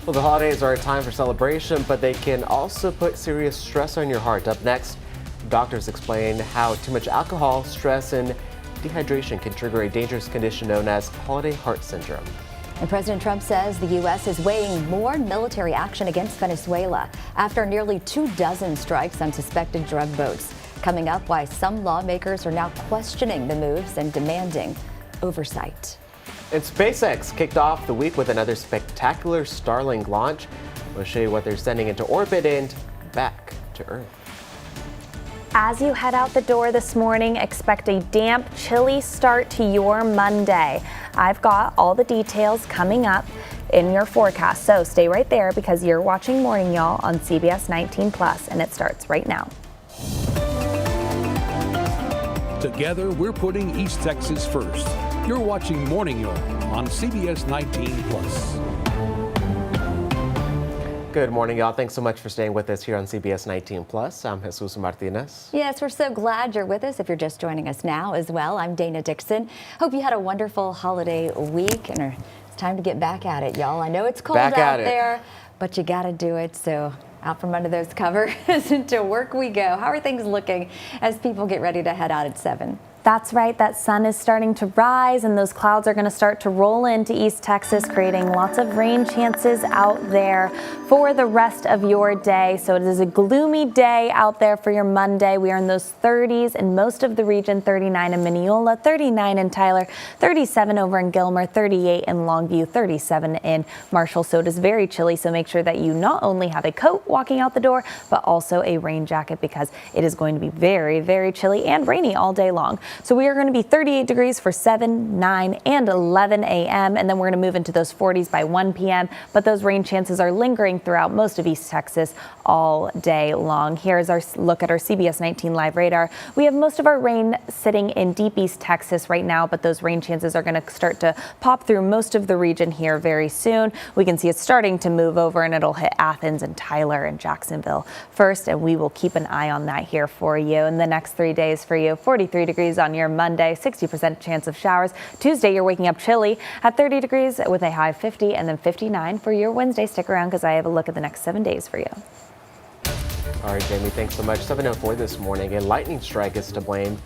Well, the holidays are a time for celebration, but they can also put serious stress on your heart. Up next, doctors explain how too much alcohol, stress, and dehydration can trigger a dangerous condition known as holiday heart syndrome. And President Trump says the U.S. is weighing more military action against Venezuela after nearly 24 strikes on suspected drug boats. Coming up, why some lawmakers are now questioning the moves and demanding oversight. And SpaceX kicked off the week with another spectacular Starlink launch. We'll show you what they're sending into orbit and back to Earth. As you head out the door this morning, expect a damp, chilly start to your Monday. I've got all the details coming up in your forecast, so stay right there because you're watching Morning Y'all on CBS19+, and it starts right now. Together, we're putting East Texas first. You're watching Morning Y'all on CBS19+. Good morning, y'all. Thanks so much for staying with us here on CBS 19+. I'm Jesus Martinez. Yes, we're so glad you're with us. If you're just joining us now as well, I'm Dana Dixon. Hope you had a wonderful holiday week, and it's time to get back at it, y'all. I know it's cold out there, but you got to do it. So out from under those covers into work we go. How are things looking as people get ready to head out at 7? That's right, that sun is starting to rise and those clouds are going to start to roll into East Texas, creating lots of rain chances out there for the rest of your day. So it is a gloomy day out there for your Monday. We are in those 30s in most of the region, 39 in Mineola, 39 in Tyler, 37 over in Gilmer, 38 in Longview, 37 in Marshall. So it is very chilly, so make sure that you not only have a coat walking out the door, but also a rain jacket because it is going to be very, very chilly and rainy all day long. So we are going to be 38 degrees for 7, 9, and 11 a.m. And then we're going to move into those 40s by 1 p.m. But those rain chances are lingering throughout most of East Texas all day long. Here's our look at our CBS 19 live radar. We have most of our rain sitting in deep East Texas right now, but those rain chances are going to start to pop through most of the region here very soon. We can see it's starting to move over and it'll hit Athens and Tyler and Jacksonville first. And we will keep an eye on that here for you in the next 3 days for you. 43 degrees on your Monday, 60% chance of showers. Tuesday, you're waking up chilly at 30 degrees with a high of 50 and then 59 for your Wednesday. Stick around because I have a look at the next 7 days for you. All right, Jamie, thanks so much. 7:04 this morning. A lightning strike is to blame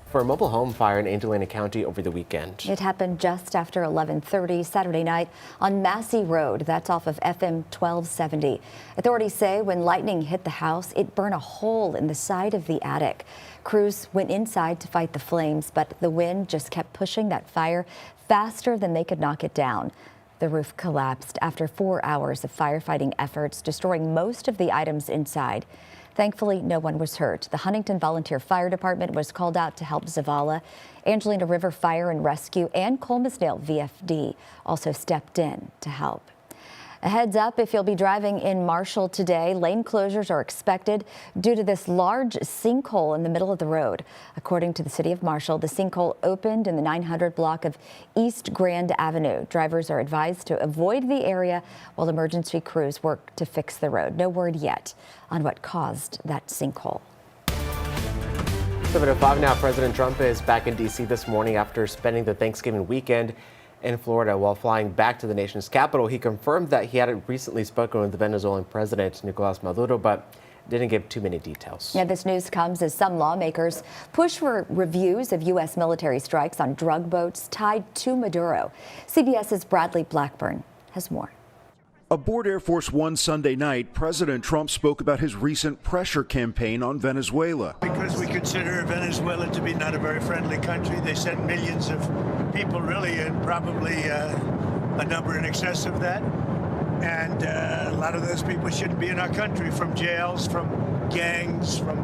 for a mobile home fire in Angelina County over the weekend. It happened just after 11:30 Saturday night on Massey Road. That's off of FM 1270. Authorities say when lightning hit the house, it burned a hole in the side of the attic. Crews went inside to fight the flames, but the wind just kept pushing that fire faster than they could knock it down. The roof collapsed after 4 hours of firefighting efforts, destroying most of the items inside. Thankfully, no one was hurt. The Huntington Volunteer Fire Department was called out to help Zavala. Angelina River Fire and Rescue and Colmesdale VFD also stepped in to help. A heads up if you'll be driving in Marshall today. Lane closures are expected due to this large sinkhole in the middle of the road. According to the city of Marshall, the sinkhole opened in the 900 block of East Grand Avenue. Drivers are advised to avoid the area while emergency crews work to fix the road. No word yet on what caused that sinkhole. 7:05 now. President Trump is back in D.C. this morning after spending the Thanksgiving weekend in Florida. While flying back to the nation's capital, he confirmed that he had recently spoken with the Venezuelan president, Nicolas Maduro, but didn't give too many details. Yeah, this news comes as some lawmakers push for reviews of U.S. military strikes on drug boats tied to Maduro. CBS's Bradley Blackburn has more. Aboard Air Force One Sunday night, President Trump spoke about his recent pressure campaign on Venezuela. Because we consider Venezuela to be not a very friendly country. They send millions of people, really, and probably a number in excess of that. And a lot of those people shouldn't be in our country, from jails, from gangs, from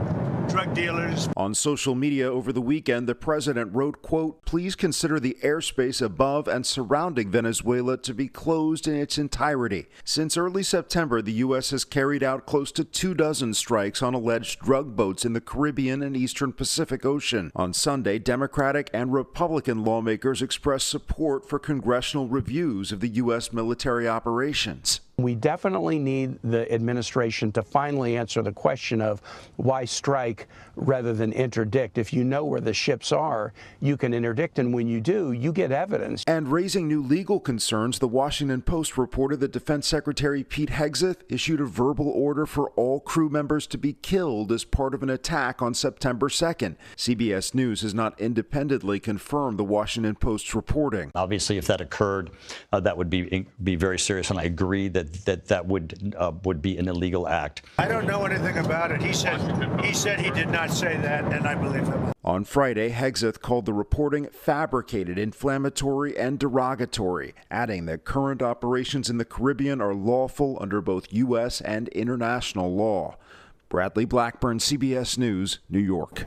drug dealers. On social media over the weekend, the president wrote, quote, "Please consider the airspace above and surrounding Venezuela to be closed in its entirety." Since early September, the U.S. has carried out close to 24 strikes on alleged drug boats in the Caribbean and Eastern Pacific Ocean. On Sunday, Democratic and Republican lawmakers expressed support for congressional reviews of the U.S. military operations. We definitely need the administration to finally answer the question of why strike rather than interdict. If you know where the ships are, you can interdict, and when you do, you get evidence. And raising new legal concerns, the Washington Post reported that Defense Secretary Pete Hegseth issued a verbal order for all crew members to be killed as part of an attack on September 2nd. CBS News has not independently confirmed the Washington Post's reporting. Obviously, if that occurred, that would be very serious, and I agree that would be an illegal act. I don't know anything about it. He said he did not say that, and I believe him. On Friday, Hegseth called the reporting fabricated, inflammatory, and derogatory, adding that current operations in the Caribbean are lawful under both U.S. and international law. Bradley Blackburn, CBS News, New York.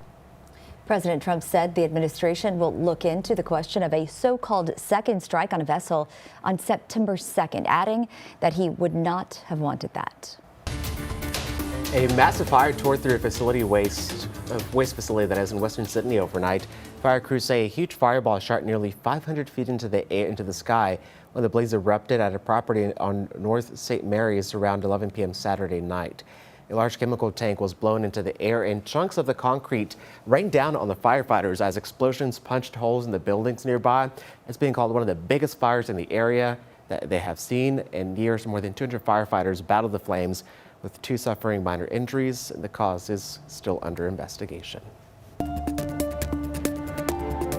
President Trump said the administration will look into the question of a so-called second strike on a vessel on September 2nd, adding that he would not have wanted that. A massive fire tore through a waste facility that is in Western Sydney overnight. Fire crews say a huge fireball shot nearly 500 feet into the sky when the blaze erupted at a property on North St. Mary's around 11 p.m. Saturday night. A large chemical tank was blown into the air and chunks of the concrete rained down on the firefighters as explosions punched holes in the buildings nearby. It's being called one of the biggest fires in the area that they have seen in years. More than 200 firefighters battled the flames, with 2 suffering minor injuries. The cause is still under investigation.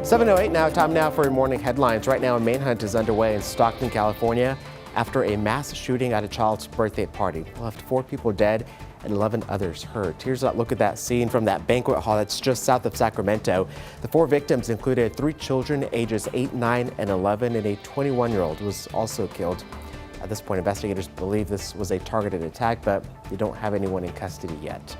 7:08 now, time now for morning headlines. Right now, a manhunt is underway in Stockton, California, after a mass shooting at a child's birthday party. Left 4 people dead and 11 others hurt. Here's a look at that scene from that banquet hall that's just south of Sacramento. The 4 victims included 3 children ages 8, 9, and 11, and a 21-year-old was also killed. At this point, investigators believe this was a targeted attack, but they don't have anyone in custody yet.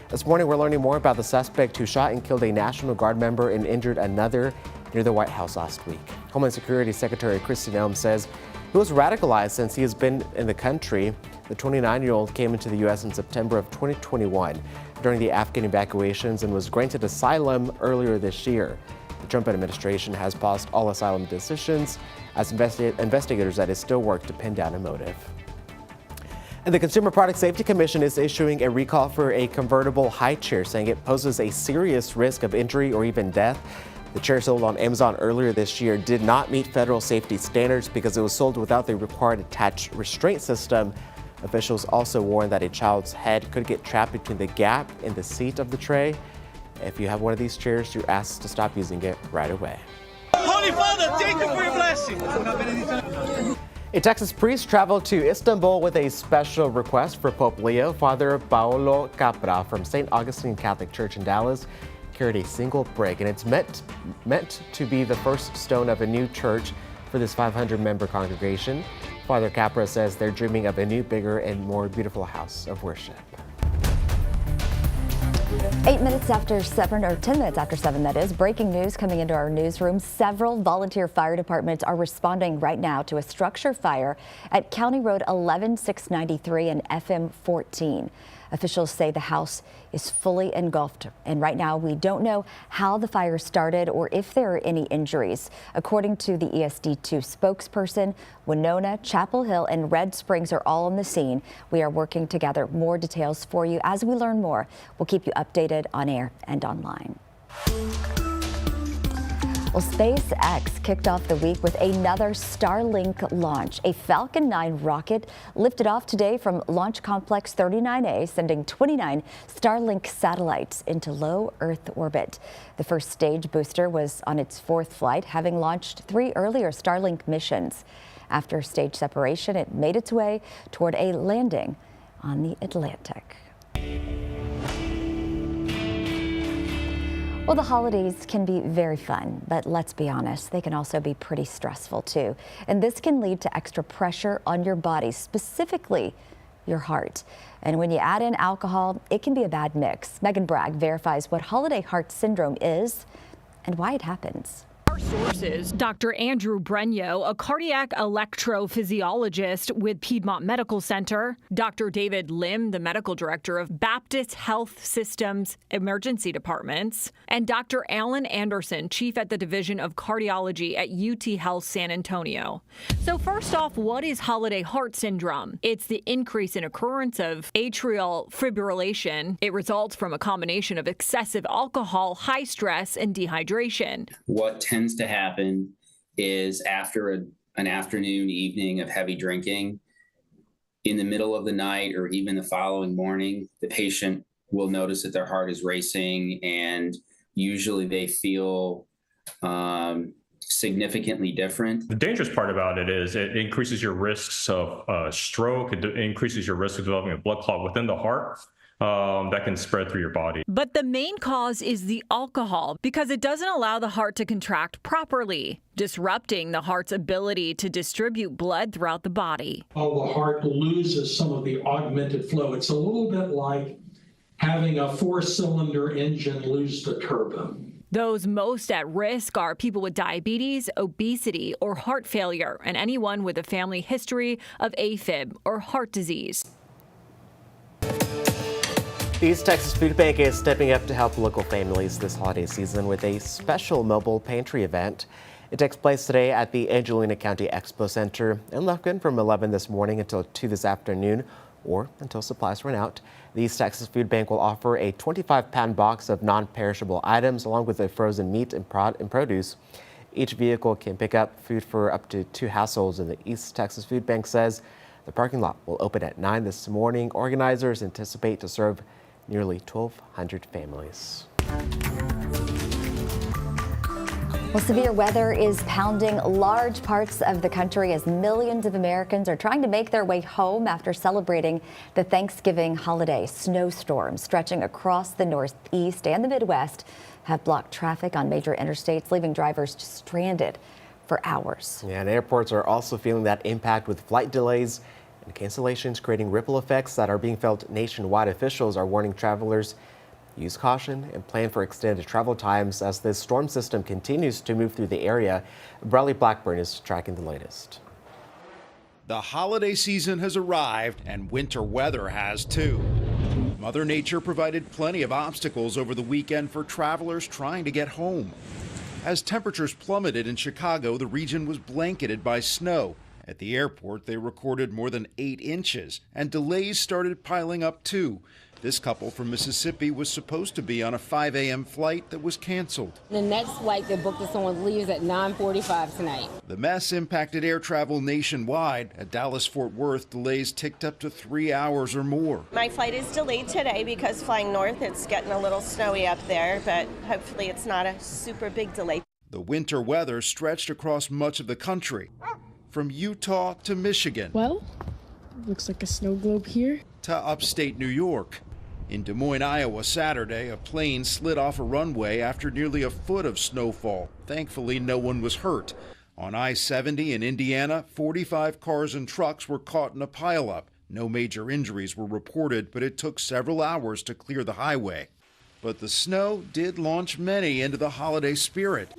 This morning, we're learning more about the suspect who shot and killed a National Guard member and injured another near the White House last week. Homeland Security Secretary Kristi Noem says he was radicalized since he has been in the country. The 29-year-old came into the U.S. in September of 2021 during the Afghan evacuations and was granted asylum earlier this year. The Trump administration has paused all asylum decisions as investigators still work to pin down a motive. And the Consumer Product Safety Commission is issuing a recall for a convertible high chair, saying it poses a serious risk of injury or even death. The chair sold on Amazon earlier this year did not meet federal safety standards because it was sold without the required attached restraint system. Officials also warned that a child's head could get trapped between the gap in the seat of the tray. If you have one of these chairs, you're asked to stop using it right away. Holy Father, thank you for your blessing. A Texas priest traveled to Istanbul with a special request for Pope Leo. Father Paolo Capra from St. Augustine Catholic Church in Dallas carried a single brick, and it's meant to be the first stone of a new church for this 500-member congregation. Father Capra says they're dreaming of a new, bigger, and more beautiful house of worship. 8 minutes after 7, or 10 minutes after 7, that is. Breaking news coming into our newsroom. Several volunteer fire departments are responding right now to a structure fire at County Road 11693 and FM 14. Officials say the house is fully engulfed, and right now we don't know how the fire started or if there are any injuries. According to the ESD2 spokesperson, Winona, Chapel Hill, and Red Springs are all on the scene. We are working to gather more details for you. As we learn more, we'll keep you updated on air and online. Well, SpaceX kicked off the week with another Starlink launch. A Falcon 9 rocket lifted off today from Launch Complex 39A, sending 29 Starlink satellites into low Earth orbit. The first stage booster was on its 4th flight, having launched 3 earlier Starlink missions. After stage separation, it made its way toward a landing on the Atlantic. Well, the holidays can be very fun, but let's be honest, they can also be pretty stressful too. And this can lead to extra pressure on your body, specifically your heart. And when you add in alcohol, it can be a bad mix. Megan Bragg verifies what holiday heart syndrome is and why it happens. Our sources, Dr. Andrew Brenyo, a cardiac electrophysiologist with Piedmont Medical Center, Dr. David Lim, the medical director of Baptist Health Systems Emergency Departments, and Dr. Alan Anderson, chief at the Division of Cardiology at UT Health San Antonio. So first off, what is holiday heart syndrome? It's the increase in occurrence of atrial fibrillation. It results from a combination of excessive alcohol, high stress, and dehydration. What tends to happen is after an afternoon, evening of heavy drinking, in the middle of the night or even the following morning, the patient will notice that their heart is racing, and usually they feel significantly different. The dangerous part about it is it increases your risks of stroke. It increases your risk of developing a blood clot within the heart. That can spread through your body. But the main cause is the alcohol, because it doesn't allow the heart to contract properly, disrupting the heart's ability to distribute blood throughout the body. The heart loses some of the augmented flow. It's a little bit like having a 4-cylinder engine lose the turbine. Those most at risk are people with diabetes, obesity, or heart failure, and anyone with a family history of AFib or heart disease. The East Texas Food Bank is stepping up to help local families this holiday season with a special mobile pantry event. It takes place today at the Angelina County Expo Center in Lufkin from 11 this morning until 2 this afternoon, or until supplies run out. The East Texas Food Bank will offer a 25-pound box of non-perishable items along with a frozen meat and produce. Each vehicle can pick up food for up to 2 households, and the East Texas Food Bank says the parking lot will open at 9 this morning. Organizers anticipate to serve nearly 1,200 families. Well, severe weather is pounding large parts of the country as millions of Americans are trying to make their way home after celebrating the Thanksgiving holiday. Snowstorms stretching across the Northeast and the Midwest have blocked traffic on major interstates, leaving drivers stranded for hours. Yeah, and airports are also feeling that impact with flight delays and cancellations, creating ripple effects that are being felt nationwide. Officials are warning travelers use caution and plan for extended travel times as this storm system continues to move through the area. Bradley Blackburn is tracking the latest. The holiday season has arrived and winter weather has too. Mother Nature provided plenty of obstacles over the weekend for travelers trying to get home. As temperatures plummeted in Chicago, the region was blanketed by snow. At the airport, they recorded more than 8 inches, and delays started piling up too. This couple from Mississippi was supposed to be on a 5 a.m. flight that was canceled. The next flight they booked us on leaves at 9:45 tonight. The mess impacted air travel nationwide. At Dallas-Fort Worth, delays ticked up to 3 hours or more. My flight is delayed today because flying north, it's getting a little snowy up there, but hopefully it's not a super big delay. The winter weather stretched across much of the country, from Utah to Michigan. Well, looks like a snow globe here. To upstate New York. In Des Moines, Iowa, Saturday, a plane slid off a runway after nearly a foot of snowfall. Thankfully, no one was hurt. On I-70 in Indiana, 45 cars and trucks were caught in a pileup. No major injuries were reported, but it took several hours to clear the highway. But the snow did launch many into the holiday spirit.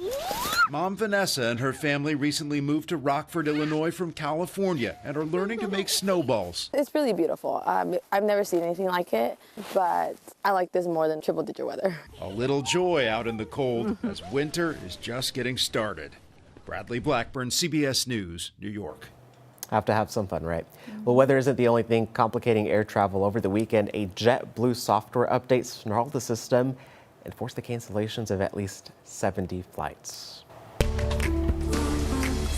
Mom Vanessa and her family recently moved to Rockford, Illinois from California and are learning to make snowballs. It's really beautiful. I've never seen anything like it, but I like this more than triple-digit weather. A little joy out in the cold as winter is just getting started. Bradley Blackburn, CBS News, New York. Have to have some fun, right? Well, weather isn't the only thing complicating air travel. Over the weekend, a JetBlue software update snarled the system and forced the cancellations of at least 70 flights.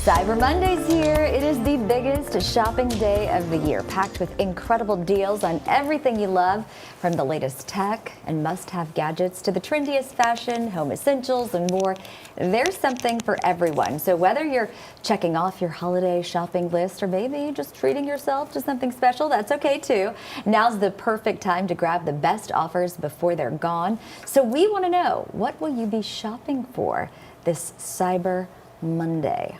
Cyber Monday's here. It is the biggest shopping day of the year, packed with incredible deals on everything you love, from the latest tech and must-have gadgets to the trendiest fashion, home essentials, and more. There's something for everyone. So whether you're checking off your holiday shopping list or maybe just treating yourself to something special, that's okay too. Now's the perfect time to grab the best offers before they're gone. So we want to know, what will you be shopping for this Cyber Monday?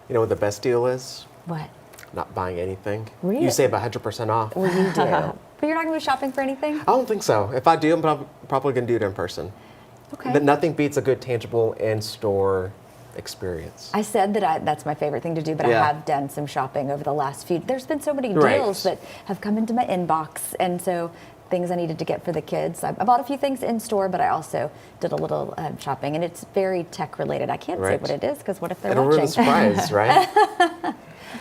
You know what the best deal is? What? Not buying anything. Really? You save 100% off. Well, you do. But you're not going to be shopping for anything? I don't think so. If I do, I'm probably going to do it in person. Okay. But nothing beats a good tangible in-store experience. I said that that's my favorite thing to do, but Yeah. I have done some shopping over the last few. There's been so many Right. deals that have come into my inbox, and so things I needed to get for the kids. I bought a few things in store, but I also did a little shopping, and it's very tech related. I can't say Right. what it is because what if they're It'll ruin watching? the surprise, right?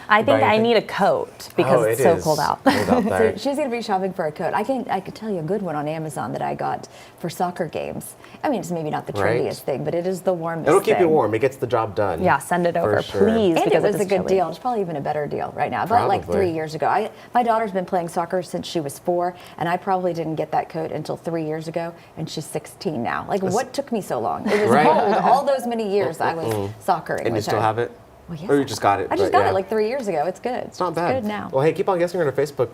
I think buy I anything? need a coat because Oh, it's it so is cold out. cold out So there. she's going to be shopping for a coat. I could tell you a good one on Amazon that I got for soccer games. I mean, it's maybe not the Right. trendiest thing, but it is the warmest It'll keep you thing. warm. It gets the job done. Yeah, send it For over, sure. please. And because it was a is good chilly. deal. It's probably even a better deal right now. I bought it like Probably. 3 years ago. My daughter's been playing soccer since she was 4, and I probably didn't get that coat until 3 years ago, and she's 16 now. Like, what took me so long? It was Right. cold all those many years I was soccering. And you which still I- have it? Well, yeah. Or you just got it? I just but got yeah. it like 3 years ago. It's good. It's not bad. It's good now. Well, hey, keep on guessing on our Facebook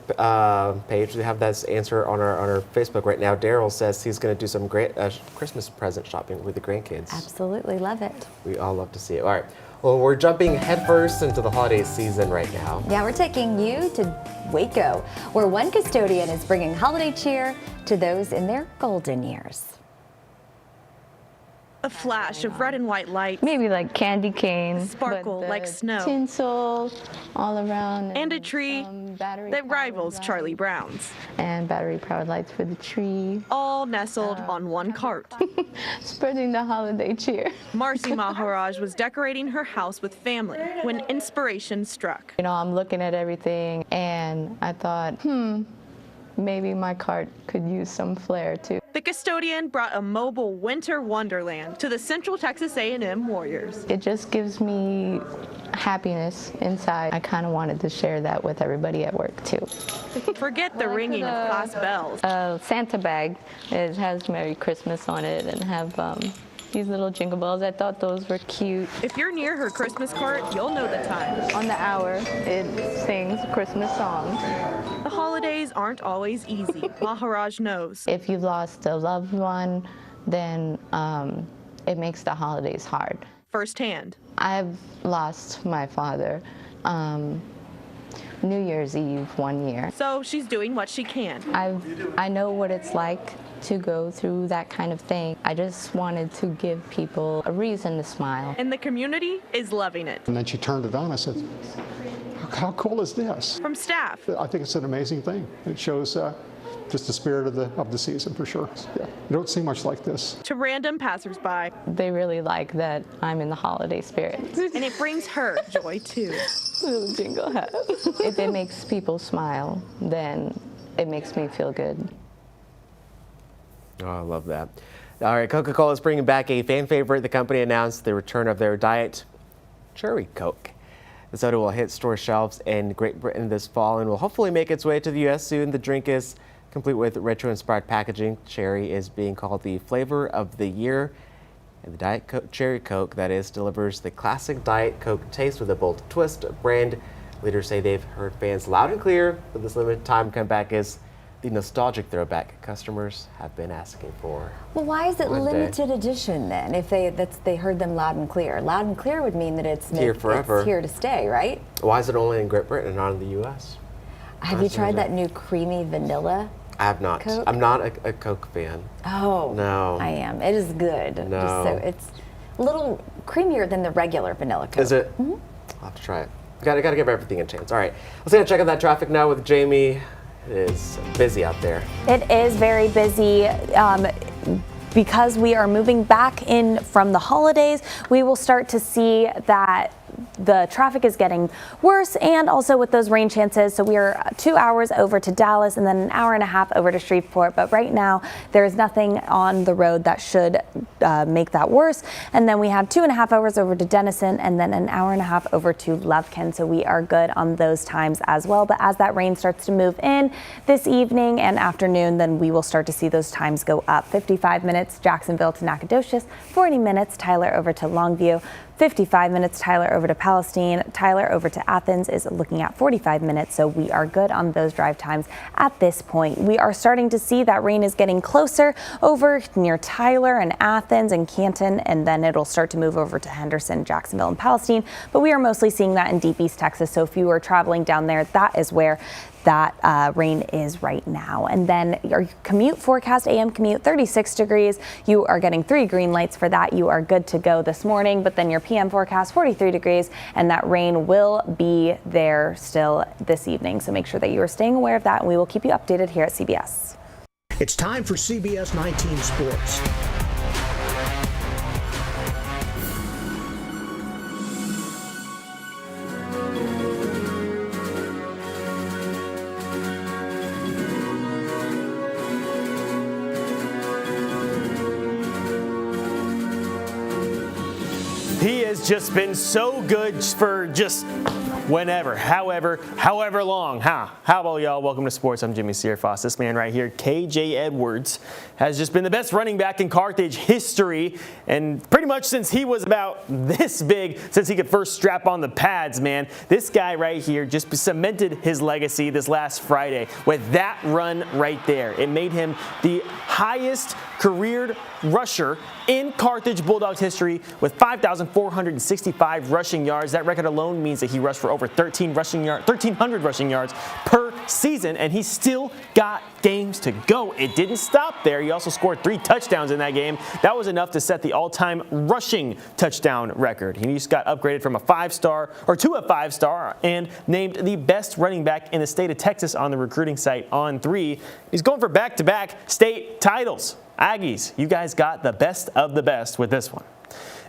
page. We have that answer on our Facebook right now. Daryl says he's going to do some great Christmas present shopping with the grandkids. Absolutely love it. We all love to see it. All right. Well, we're jumping headfirst into the holiday season right now. Yeah, we're taking you to Waco, where one custodian is bringing holiday cheer to those in their golden years. A flash of red and white lights. Maybe like candy cane. Sparkle but like snow. Tinsel all around. And a tree that rivals Charlie Brown's. And battery-powered lights for the tree. All nestled on one cart. Spreading the holiday cheer. Marcy Maharaj was decorating her house with family when inspiration struck. You know, I'm looking at everything and I thought, maybe my cart could use some flair too. The custodian brought a mobile winter wonderland to the Central Texas A&M Warriors. It just gives me happiness inside. I kind of wanted to share that with everybody at work too. Forget the ringing of class bells. A Santa bag. It has Merry Christmas on it and have these little jingle bells. I thought those were cute. If you're near her Christmas cart, you'll know the time. On the hour, it sings Christmas songs. The holidays aren't always easy. Maharaj knows. If you've lost a loved one, then it makes the holidays hard. Firsthand. I've lost my father New Year's Eve one year. So she's doing what she can. I know what it's like to go through that kind of thing. I just wanted to give people a reason to smile. And the community is loving it. And then she turned it on. I said, how cool is this? From staff. I think it's an amazing thing. It shows just the spirit of the season for sure. Yeah, you don't see much like this. To random passersby. They really like that I'm in the holiday spirit. And it brings her joy too. Little jingle hat. If it makes people smile, then it makes me feel good. Oh, I love that. All right, Coca-Cola is bringing back a fan favorite. The company announced the return of their Diet Cherry Coke. The soda will hit store shelves in Great Britain this fall and will hopefully make its way to the U.S. soon. The drink is complete with retro-inspired packaging. Cherry is being called the flavor of the year. And the Diet Cherry Coke, that is, delivers the classic Diet Coke taste with a bold twist. Brand leaders say they've heard fans loud and clear, but this limited time comeback is the nostalgic throwback customers have been asking for. Well, why is it One day. limited edition then? If they heard them loud and clear. Loud and clear would mean that it's Here forever. It's here to stay, right? Why is it only in Great Britain and not in the U.S.? Have you tried that new creamy vanilla? I have not. Coke? I'm not a Coke fan. Oh, No. I am. It is good. No. Just so it's a little creamier than the regular vanilla Coke. Is it? I'll have to try it. Gotta give everything a chance. All right, let's go check out that traffic now with Jamie. It is busy out there. It is very busy. Because we are moving back in from the holidays, we will start to see that the traffic is getting worse, and also with those rain chances. So we are 2 hours over to Dallas and then an hour and a half over to Shreveport. But right now there is nothing on the road that should make that worse. And then we have 2.5 hours over to Denison and then an hour and a half over to Lufkin. So we are good on those times as well. But as that rain starts to move in this evening and afternoon, then we will start to see those times go up. 55 minutes Jacksonville to Nacogdoches, 40 minutes Tyler over to Longview, 55 minutes Tyler over to Palestine. Tyler over to Athens is looking at 45 minutes, so we are good on those drive times at this point. We are starting to see that rain is getting closer over near Tyler and Athens and Canton, and then it'll start to move over to Henderson, Jacksonville, and Palestine. But we are mostly seeing that in deep East Texas, so if you are traveling down there, that is where that rain is right now. And then your commute forecast, AM commute, 36 degrees. You are getting 3 green lights for that. You are good to go this morning. But then your PM forecast, 43 degrees, and that rain will be there still this evening. So make sure that you are staying aware of that, and we will keep you updated here at CBS. It's time for CBS 19 Sports. He has just been so good for just whenever, however long, huh? How about y'all? Welcome to Sports. I'm Jimmy Searfoss. This man right here, KJ Edwards, has just been the best running back in Carthage history, and pretty much since he was about this big, since he could first strap on the pads, man. This guy right here just cemented his legacy this last Friday with that run right there. It made him the highest career rusher in Carthage Bulldogs history with 5,465 rushing yards. That record alone means that he rushed for over 1,300 rushing yards per season, and he still got games to go. It didn't stop there. He also scored 3 touchdowns in that game. That was enough to set the all-time rushing touchdown record. He just got upgraded from a 5-star or to a 5-star and named the best running back in the state of Texas on the recruiting site On3. He's going for back-to-back state titles. Aggies, you guys got the best of the best with this one.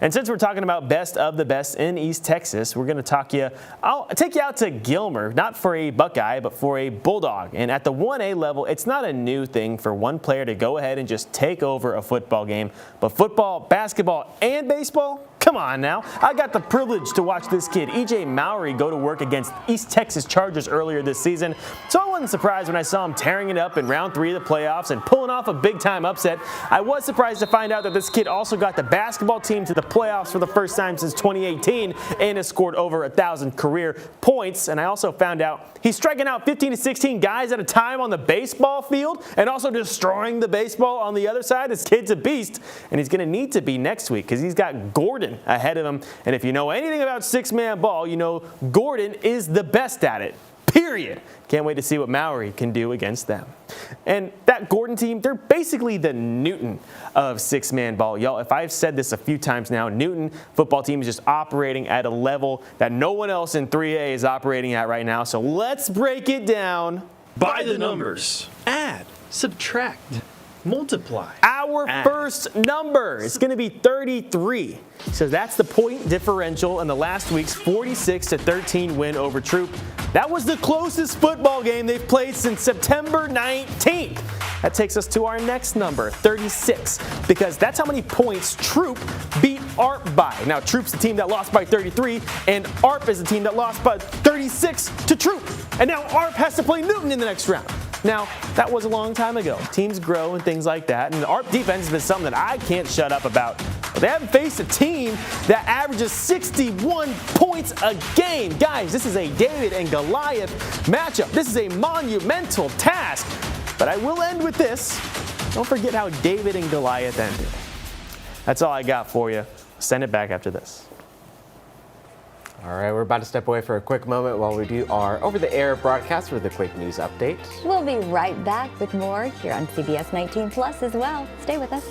And since we're talking about best of the best in East Texas, we're going to I'll take you out to Gilmer, not for a Buckeye, but for a Bulldog. And at the 1A level, it's not a new thing for one player to go ahead and just take over a football game. But football, basketball, and baseball? Come on now. I got the privilege to watch this kid, E.J. Mowry, go to work against East Texas Chargers earlier this season. So I wasn't surprised when I saw him tearing it up in round 3 of the playoffs and pulling off a big-time upset. I was surprised to find out that this kid also got the basketball team to the playoffs for the first time since 2018 and has scored over 1,000 career points. And I also found out he's striking out 15 to 16 guys at a time on the baseball field and also destroying the baseball on the other side. This kid's a beast, and he's going to need to be next week because he's got Gordon ahead of him. And if you know anything about 6-man ball, you know Gordon is the best at it. Period. Can't wait to see what Mowry can do against them. And that Gordon team, they're basically the Newton of 6-man ball. Y'all, if I've said this a few times now, Newton football team is just operating at a level that no one else in 3A is operating at right now. So let's break it down by the numbers. Add, subtract, multiply. Our first number is going to be 33. So that's the point differential in the last week's 46-13 win over Troop. That was the closest football game they've played since September 19th. That takes us to our next number, 36, because that's how many points Troop beat ARP by. Now, Troop's the team that lost by 33, and ARP is the team that lost by 36 to Troop. And now ARP has to play Newton in the next round. Now, that was a long time ago. Teams grow and things like that, and the ARP defense has been something that I can't shut up about. They haven't faced a team that averages 61 points a game. Guys, this is a David and Goliath matchup. This is a monumental task. But I will end with this. Don't forget how David and Goliath ended. That's all I got for you. Send it back after this. All right, we're about to step away for a quick moment while we do our over-the-air broadcast with a quick news update. We'll be right back with more here on CBS 19 Plus as well. Stay with us.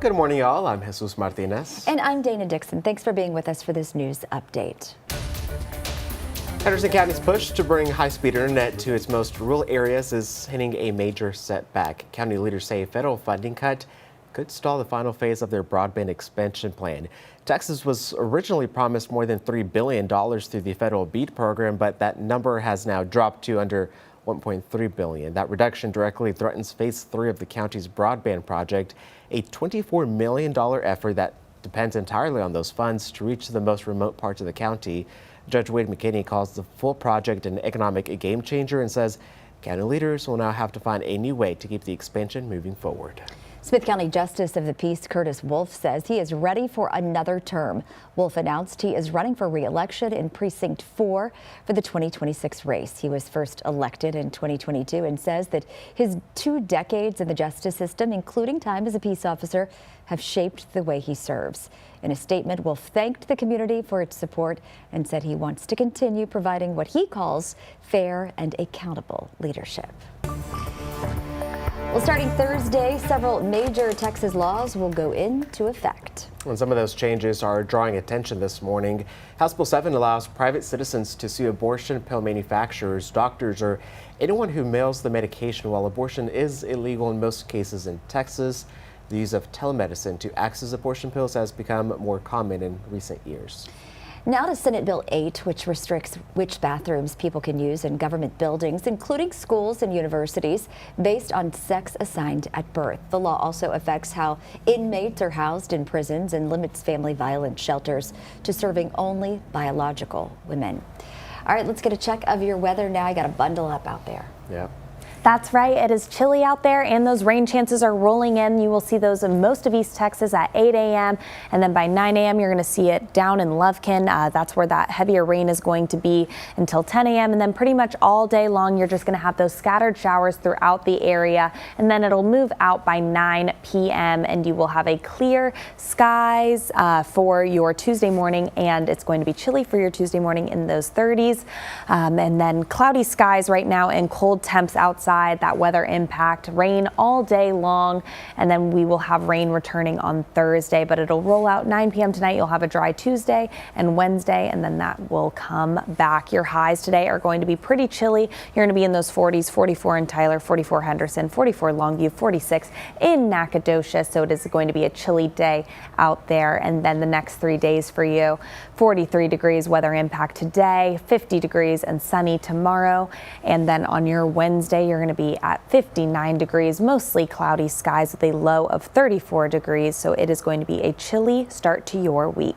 Good morning, y'all. I'm Jesus Martinez. And I'm Dana Dixon. Thanks for being with us for this news update. Henderson County's push to bring high-speed internet to its most rural areas is hitting a major setback. County leaders say a federal funding cut could stall the final phase of their broadband expansion plan. Texas was originally promised more than $3 billion through the federal BEAD program, but that number has now dropped to under $1.3 billion. That reduction directly threatens phase 3 of the county's broadband project, a $24 million effort that depends entirely on those funds to reach the most remote parts of the county. Judge Wade McKinney calls the full project an economic game changer and says county leaders will now have to find a new way to keep the expansion moving forward. Smith County Justice of the Peace Curtis Wolf says he is ready for another term. Wolf announced he is running for re-election in Precinct 4 for the 2026 race. He was first elected in 2022 and says that his 2 decades in the justice system, including time as a peace officer, have shaped the way he serves. In a statement, Wolf thanked the community for its support and said he wants to continue providing what he calls fair and accountable leadership. Well, starting Thursday, several major Texas laws will go into effect. And some of those changes are drawing attention this morning. House Bill 7 allows private citizens to sue abortion pill manufacturers, doctors, or anyone who mails the medication. While abortion is illegal in most cases in Texas, the use of telemedicine to access abortion pills has become more common in recent years. Now to Senate Bill 8, which restricts which bathrooms people can use in government buildings, including schools and universities, based on sex assigned at birth. The law also affects how inmates are housed in prisons and limits family violence shelters to serving only biological women. All right, let's get a check of your weather now. I got to bundle up out there. Yeah. That's right. It is chilly out there and those rain chances are rolling in. You will see those in most of East Texas at 8 a.m. and then by 9 a.m. you're going to see it down in Lovekin. That's where that heavier rain is going to be until 10 a.m. and then pretty much all day long you're just going to have those scattered showers throughout the area, and then it'll move out by 9 p.m. and you will have a clear skies for your Tuesday morning, and it's going to be chilly for your Tuesday morning in those 30s, and then cloudy skies right now and cold temps outside. That weather impact, rain all day long, and then we will have rain returning on Thursday, but it'll roll out 9 p.m. tonight. You'll have a dry Tuesday and Wednesday, and then that will come back. Your highs today are going to be pretty chilly. You're going to be in those 40s, 44 in Tyler, 44 Henderson, 44 Longview, 46 in Nacogdoches. So it is going to be a chilly day out there. And then the next 3 days for you, 43 degrees weather impact today, 50 degrees and sunny tomorrow. And then on your Wednesday, you're going to be at 59 degrees, mostly cloudy skies with a low of 34 degrees. So it is going to be a chilly start to your week.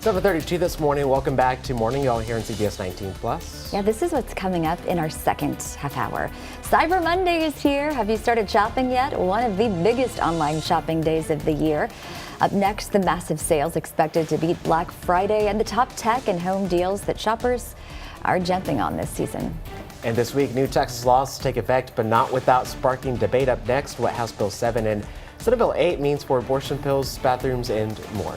7:32 this morning. Welcome back to Morning Y'all here on CBS 19 Plus. Yeah, this is what's coming up in our second half hour. Cyber Monday is here. Have you started shopping yet? One of the biggest online shopping days of the year. Up next, the massive sales expected to beat Black Friday and the top tech and home deals that shoppers are jumping on this season. And this week, new Texas laws take effect, but not without sparking debate. Up next, what House Bill 7 and Senate Bill 8 means for abortion pills, bathrooms, and more.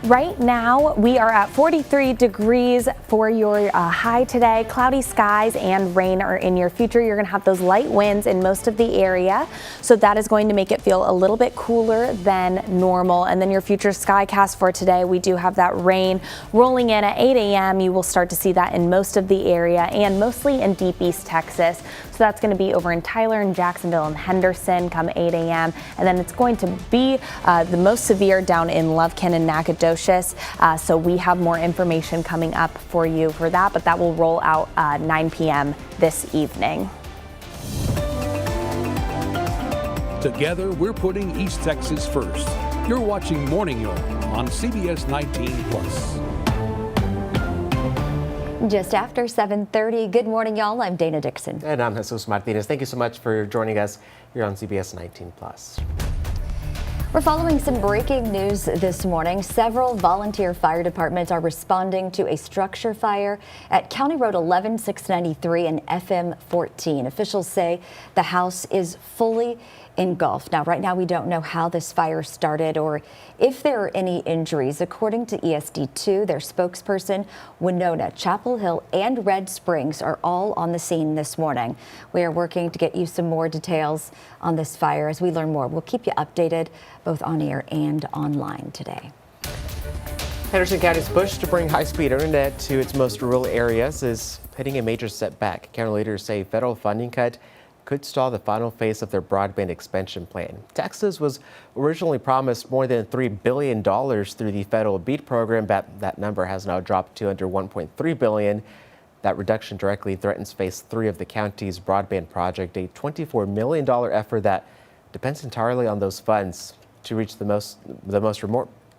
Right now, we are at 43 degrees for your high today. Cloudy skies and rain are in your future. You're going to have those light winds in most of the area, so that is going to make it feel a little bit cooler than normal. And then your future skycast for today, we do have that rain rolling in at 8 a.m. You will start to see that in most of the area and mostly in deep East Texas. So that's going to be over in Tyler and Jacksonville and Henderson come 8 a.m. And then it's going to be the most severe down in Lovekin and Nacogdoches. So we have more information coming up for you for that, but that will roll out 9 p.m. this evening. Together, we're putting East Texas first. You're watching Morning Y'all on CBS 19 Plus. Just after 7:30. Good morning, y'all. I'm Dana Dixon. And I'm Jesus Martinez. Thank you so much for joining us here on CBS 19 Plus. We're following some breaking news this morning. Several volunteer fire departments are responding to a structure fire at County Road 11693 and FM 14. Officials say the house is fully engulfed. Now, right now, we don't know how this fire started or if there are any injuries. According to ESD2, their spokesperson, Winona, Chapel Hill, and Red Springs are all on the scene this morning. We are working to get you some more details on this fire as we learn more. We'll keep you updated both on air and online today. Henderson County's push to bring high-speed internet to its most rural areas is hitting a major setback. County leaders say federal funding cut could stall the final phase of their broadband expansion plan. Texas was originally promised more than $3 billion through the federal BEAD program, but that number has now dropped to under $1.3 billion. That reduction directly threatens phase 3 of the county's broadband project, a $24 million effort that depends entirely on those funds to reach the most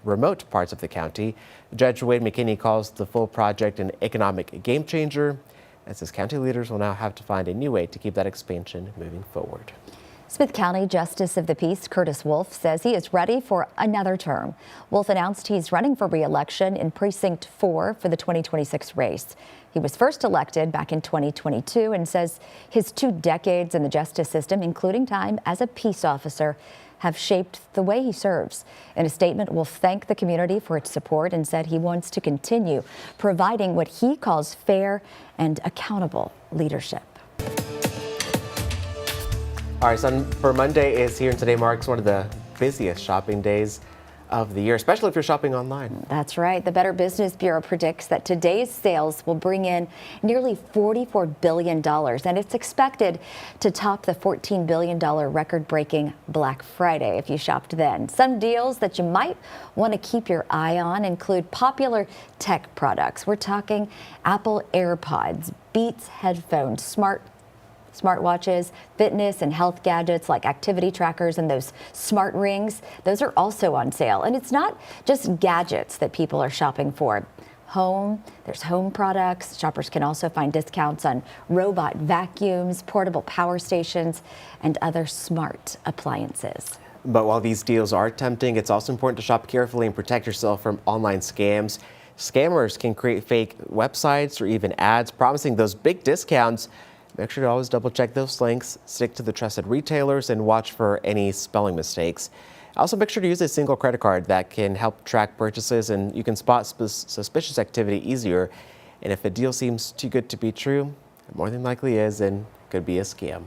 remote parts of the county. Judge Wade McKinney calls the full project an economic game changer, as his county leaders will now have to find a new way to keep that expansion moving forward. Smith County Justice of the Peace Curtis Wolf says he is ready for another term. Wolf announced he's running for re-election in Precinct 4 for the 2026 race. He was first elected back in 2022 and says his 2 decades in the justice system, including time as a peace officer, have shaped the way he serves. In a statement, Wolf thanked the community for its support and said he wants to continue providing what he calls fair and accountable leadership. All right, for Monday is here, and today marks one of the busiest shopping days of the year, especially if you're shopping online. That's right. The Better Business Bureau predicts that today's sales will bring in nearly $44 billion, and it's expected to top the $14 billion record-breaking Black Friday if you shopped then. Some deals that you might want to keep your eye on include popular tech products. We're talking Apple AirPods, Beats headphones, smartwatches, fitness and health gadgets like activity trackers and those smart rings. Those are also on sale. And it's not just gadgets that people are shopping for. There's home products. Shoppers can also find discounts on robot vacuums, portable power stations, and other smart appliances. But while these deals are tempting, it's also important to shop carefully and protect yourself from online scams. Scammers can create fake websites or even ads promising those big discounts. Make sure to always double check those links, stick to the trusted retailers, and watch for any spelling mistakes. Also, make sure to use a single credit card that can help track purchases, and you can spot suspicious activity easier. And if a deal seems too good to be true, it more than likely is and could be a scam.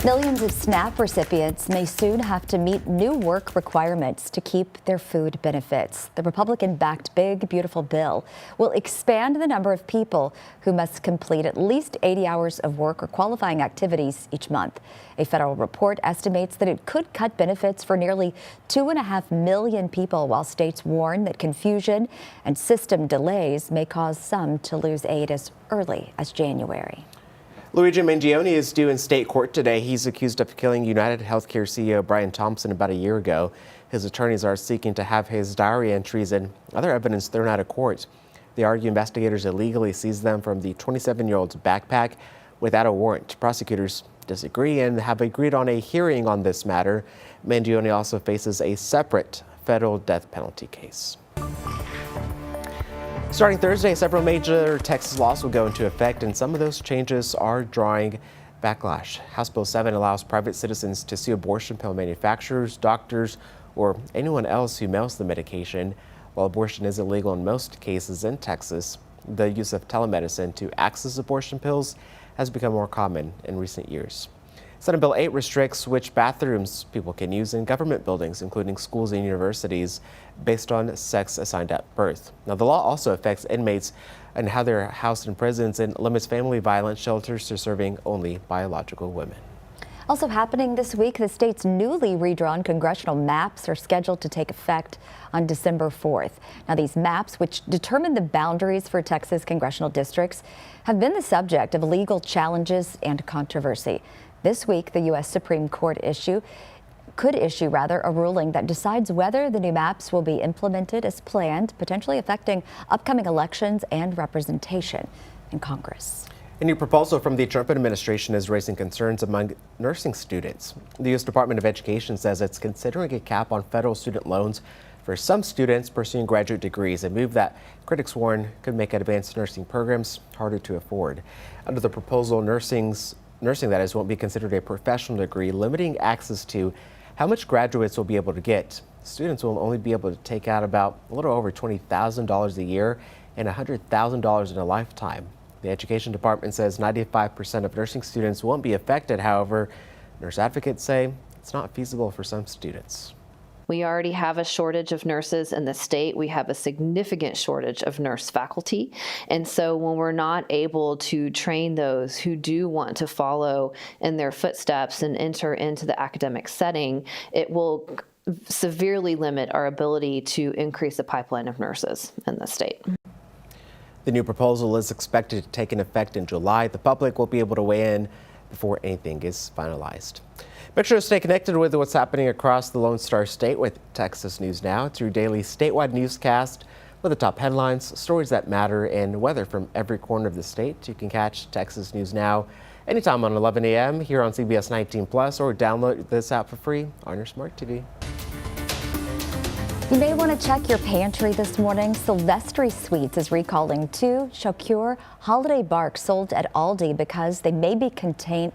Millions of SNAP recipients may soon have to meet new work requirements to keep their food benefits. The Republican-backed Big Beautiful Bill will expand the number of people who must complete at least 80 hours of work or qualifying activities each month. A federal report estimates that it could cut benefits for nearly 2.5 million people, while states warn that confusion and system delays may cause some to lose aid as early as January. Luigi Mangione is due in state court today. He's accused of killing United Healthcare CEO Brian Thompson about a year ago. His attorneys are seeking to have his diary entries and other evidence thrown out of court. They argue investigators illegally seized them from the 27-year-old's backpack without a warrant. Prosecutors disagree and have agreed on a hearing on this matter. Mangione also faces a separate federal death penalty case. Starting Thursday, several major Texas laws will go into effect, and some of those changes are drawing backlash. House Bill 7 allows private citizens to sue abortion pill manufacturers, doctors, or anyone else who mails the medication. While abortion is illegal in most cases in Texas, the use of telemedicine to access abortion pills has become more common in recent years. Senate Bill 8 restricts which bathrooms people can use in government buildings, including schools and universities, based on sex assigned at birth. Now, the law also affects inmates and how they're housed in prisons and limits family violence shelters to serving only biological women. Also happening this week, the state's newly redrawn congressional maps are scheduled to take effect on December 4th. Now, these maps, which determine the boundaries for Texas congressional districts, have been the subject of legal challenges and controversy. This week, the U.S. Supreme Court could issue a ruling that decides whether the new maps will be implemented as planned, potentially affecting upcoming elections and representation in Congress. A new proposal from the Trump administration is raising concerns among nursing students. The U.S. Department of Education says it's considering a cap on federal student loans for some students pursuing graduate degrees, a move that critics warn could make advanced nursing programs harder to afford. Under the proposal, nursing that is won't be considered a professional degree, limiting access to how much graduates will be able to get. Students will only be able to take out about a little over $20,000 a year and $100,000 in a lifetime. The Education Department says 95% of nursing students won't be affected. However, nurse advocates say it's not feasible for some students. We already have a shortage of nurses in the state. We have a significant shortage of nurse faculty. And so when we're not able to train those who do want to follow in their footsteps and enter into the academic setting, it will severely limit our ability to increase the pipeline of nurses in the state. The new proposal is expected to take effect in July. The public will be able to weigh in before anything is finalized. Make sure to stay connected with what's happening across the Lone Star State with Texas News Now. It's your daily statewide newscast with the top headlines, stories that matter, and weather from every corner of the state. You can catch Texas News Now anytime on 11 a.m. here on CBS 19 Plus, or download this app for free on your smart TV. You may want to check your pantry this morning. Silvestri Sweets is recalling 2 Shocure holiday barks sold at Aldi because they may contain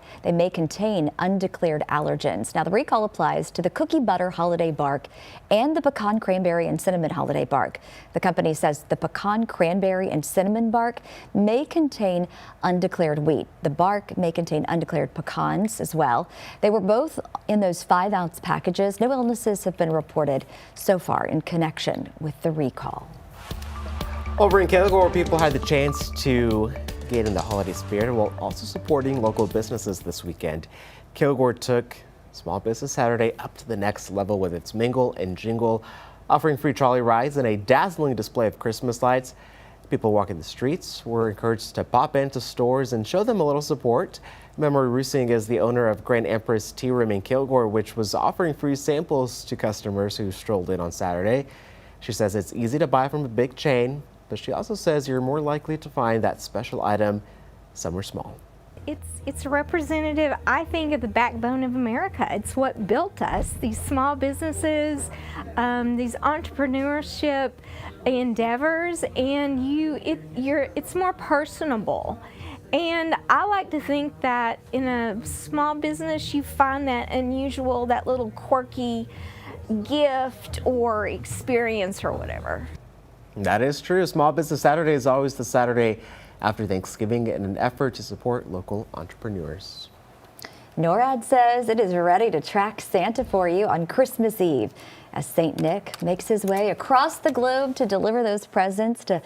undeclared allergens. Now, the recall applies to the cookie butter holiday bark and the pecan cranberry and cinnamon holiday bark. The company says the pecan cranberry and cinnamon bark may contain undeclared wheat. The bark may contain undeclared pecans as well. They were both in those 5-ounce packages. No illnesses have been reported so far in connection with the recall. Over in Kilgore, people had the chance to get in the holiday spirit while also supporting local businesses this weekend. Kilgore took Small Business Saturday up to the next level with its Mingle and Jingle, offering free trolley rides and a dazzling display of Christmas lights. People walking the streets were encouraged to pop into stores and show them a little support. Memory Rusing is the owner of Grand Empress Tea Room in Kilgore, which was offering free samples to customers who strolled in on Saturday. She says it's easy to buy from a big chain, but she also says you're more likely to find that special item somewhere small. It's representative, I think, of the backbone of America. It's what built us, these small businesses, these entrepreneurship endeavors, and it's more personable. And I like to think that in a small business you find that unusual, that little quirky gift or experience or whatever. That is true. Small Business Saturday is always the Saturday after Thanksgiving in an effort to support local entrepreneurs. NORAD says it is ready to track Santa for you on Christmas Eve as St. Nick makes his way across the globe to deliver those presents to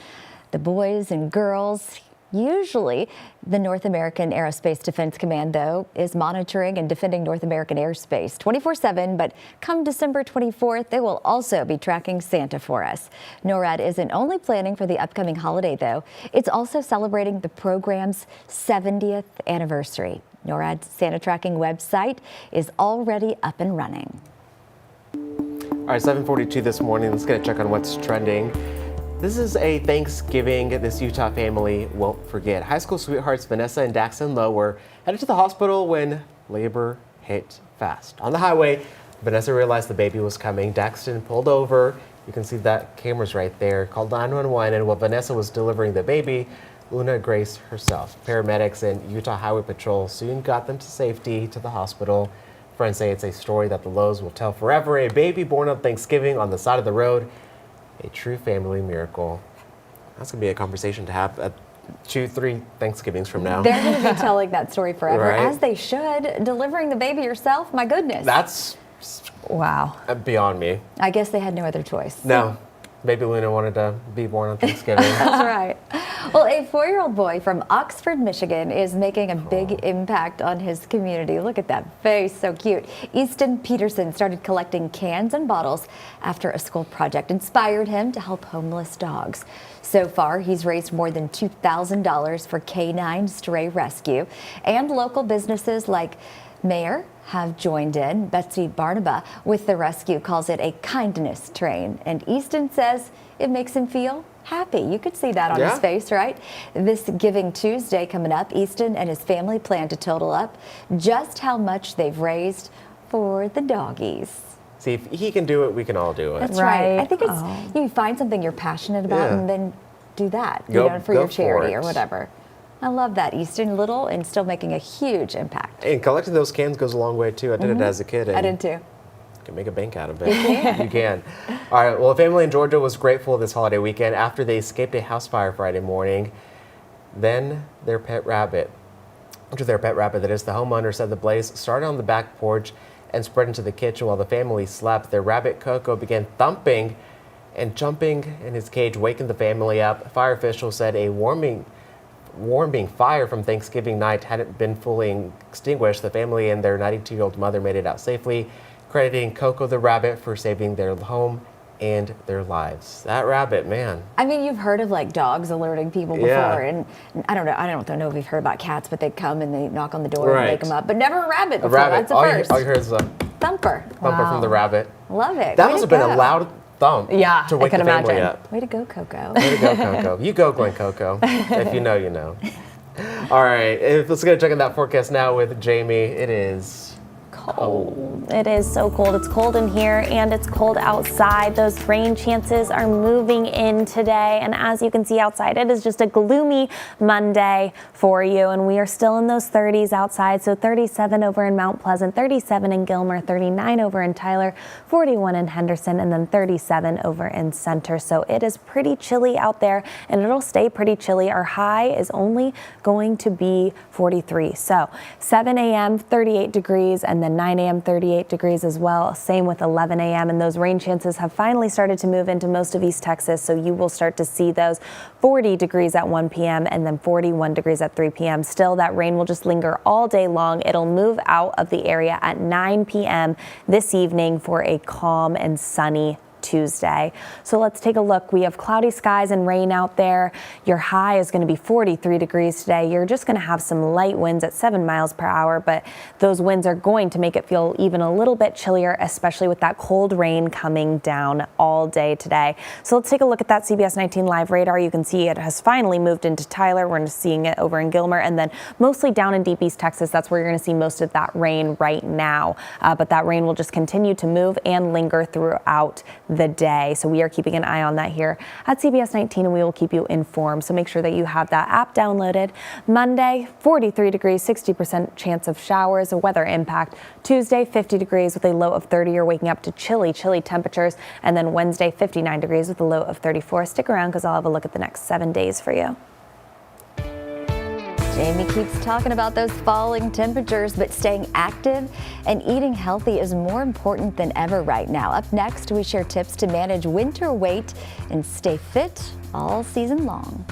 the boys and girls Usually, the North American Aerospace Defense Command, though, is monitoring and defending North American airspace 24/7, but come December 24th, they will also be tracking Santa for us. NORAD isn't only planning for the upcoming holiday, though. It's also celebrating the program's 70th anniversary. NORAD's Santa tracking website is already up and running. All right, 7:42 this morning. Let's get a check on what's trending. This is a Thanksgiving this Utah family won't forget. High school sweethearts Vanessa and Daxton Lowe were headed to the hospital when labor hit fast. On the highway, Vanessa realized the baby was coming. Daxton pulled over. You can see that camera's right there. Called 911, and while Vanessa was delivering the baby, Una Grace herself. Paramedics and Utah Highway Patrol soon got them to safety to the hospital. Friends say it's a story that the Lowes will tell forever. A baby born on Thanksgiving on the side of the road. A true family miracle. That's going to be a conversation to have at 2-3 Thanksgivings from now. They're going to be telling that story forever, right? as they should. Delivering the baby yourself, my goodness. That's wow. Beyond me. I guess they had no other choice. No. Baby Luna wanted to be born on Thanksgiving. That's right. Well, a 4-year-old boy from Oxford, Michigan is making a big impact on his community. Look at that face, so cute. Easton Peterson started collecting cans and bottles after a school project inspired him to help homeless dogs. So far, he's raised more than $2,000 for canine stray rescue, and local businesses like Mayor have joined in. Betsy Barnaba with the rescue calls it a kindness train, and Easton says it makes him feel happy. You could see that on his face, right? This Giving Tuesday coming up, Easton and his family plan to total up just how much they've raised for the doggies. See, if he can do it, we can all do it. That's right. I think it's you find something you're passionate about and then do that, for your charity or whatever. I love that, Easton. Little and still making a huge impact. And collecting those cans goes a long way, too. I did it as a kid. And I did, too. You can make a bank out of it. You can. All right. Well, a family in Georgia was grateful this holiday weekend after they escaped a house fire Friday morning. Then their pet rabbit, the homeowner said the blaze started on the back porch and spread into the kitchen while the family slept. Their rabbit, Coco, began thumping and jumping in his cage, waking the family up. Fire officials said a warming fire from Thanksgiving night hadn't been fully extinguished. The family and their 92-year-old mother made it out safely, crediting Coco the rabbit for saving their home and their lives. That rabbit, man. I mean, you've heard of like dogs alerting people before, and I don't know if you've heard about cats, but they come and they knock on the door and wake them up, but never a rabbit before. That's a first. All you heard is a thumper. Thumper from the rabbit. Love it. That must have been a loud thump to wake the family up. Way to go, Coco. Way to go, Coco. You go, Glen Coco. If you know, you know. All right, let's get a check on that forecast now with Jamie. It is cold. It is so cold. It's cold in here and it's cold outside. Those rain chances are moving in today. And as you can see outside, it is just a gloomy Monday for you. And we are still in those 30s outside. So 37 over in Mount Pleasant, 37 in Gilmer, 39 over in Tyler, 41 in Henderson, and then 37 over in Center. So it is pretty chilly out there and it'll stay pretty chilly. Our high is only going to be 43. So 7 a.m., 38 degrees, and then 9 a.m. 38 degrees as well. Same with 11 a.m. and those rain chances have finally started to move into most of East Texas. So you will start to see those 40 degrees at 1 p.m. and then 41 degrees at 3 p.m. Still, that rain will just linger all day long. It'll move out of the area at 9 p.m. this evening for a calm and sunny Tuesday. So let's take a look. We have cloudy skies and rain out there. Your high is going to be 43 degrees today. You're just going to have some light winds at 7 miles per hour, but those winds are going to make it feel even a little bit chillier, especially with that cold rain coming down all day today. So let's take a look at that CBS19 live radar. You can see it has finally moved into Tyler. We're seeing it over in Gilmer and then mostly down in deep East Texas. That's where you're going to see most of that rain right now. But that rain will just continue to move and linger throughout the day. So we are keeping an eye on that here at CBS19 and we will keep you informed. So make sure that you have that app downloaded. Monday, 43 degrees, 60% chance of showers, a weather impact. Tuesday, 50 degrees with a low of 30. You're waking up to chilly temperatures. And then Wednesday, 59 degrees with a low of 34. Stick around because I'll have a look at the next 7 days for you. Jamie keeps talking about those falling temperatures, but staying active and eating healthy is more important than ever right now. Up next, we share tips to manage winter weight and stay fit all season long.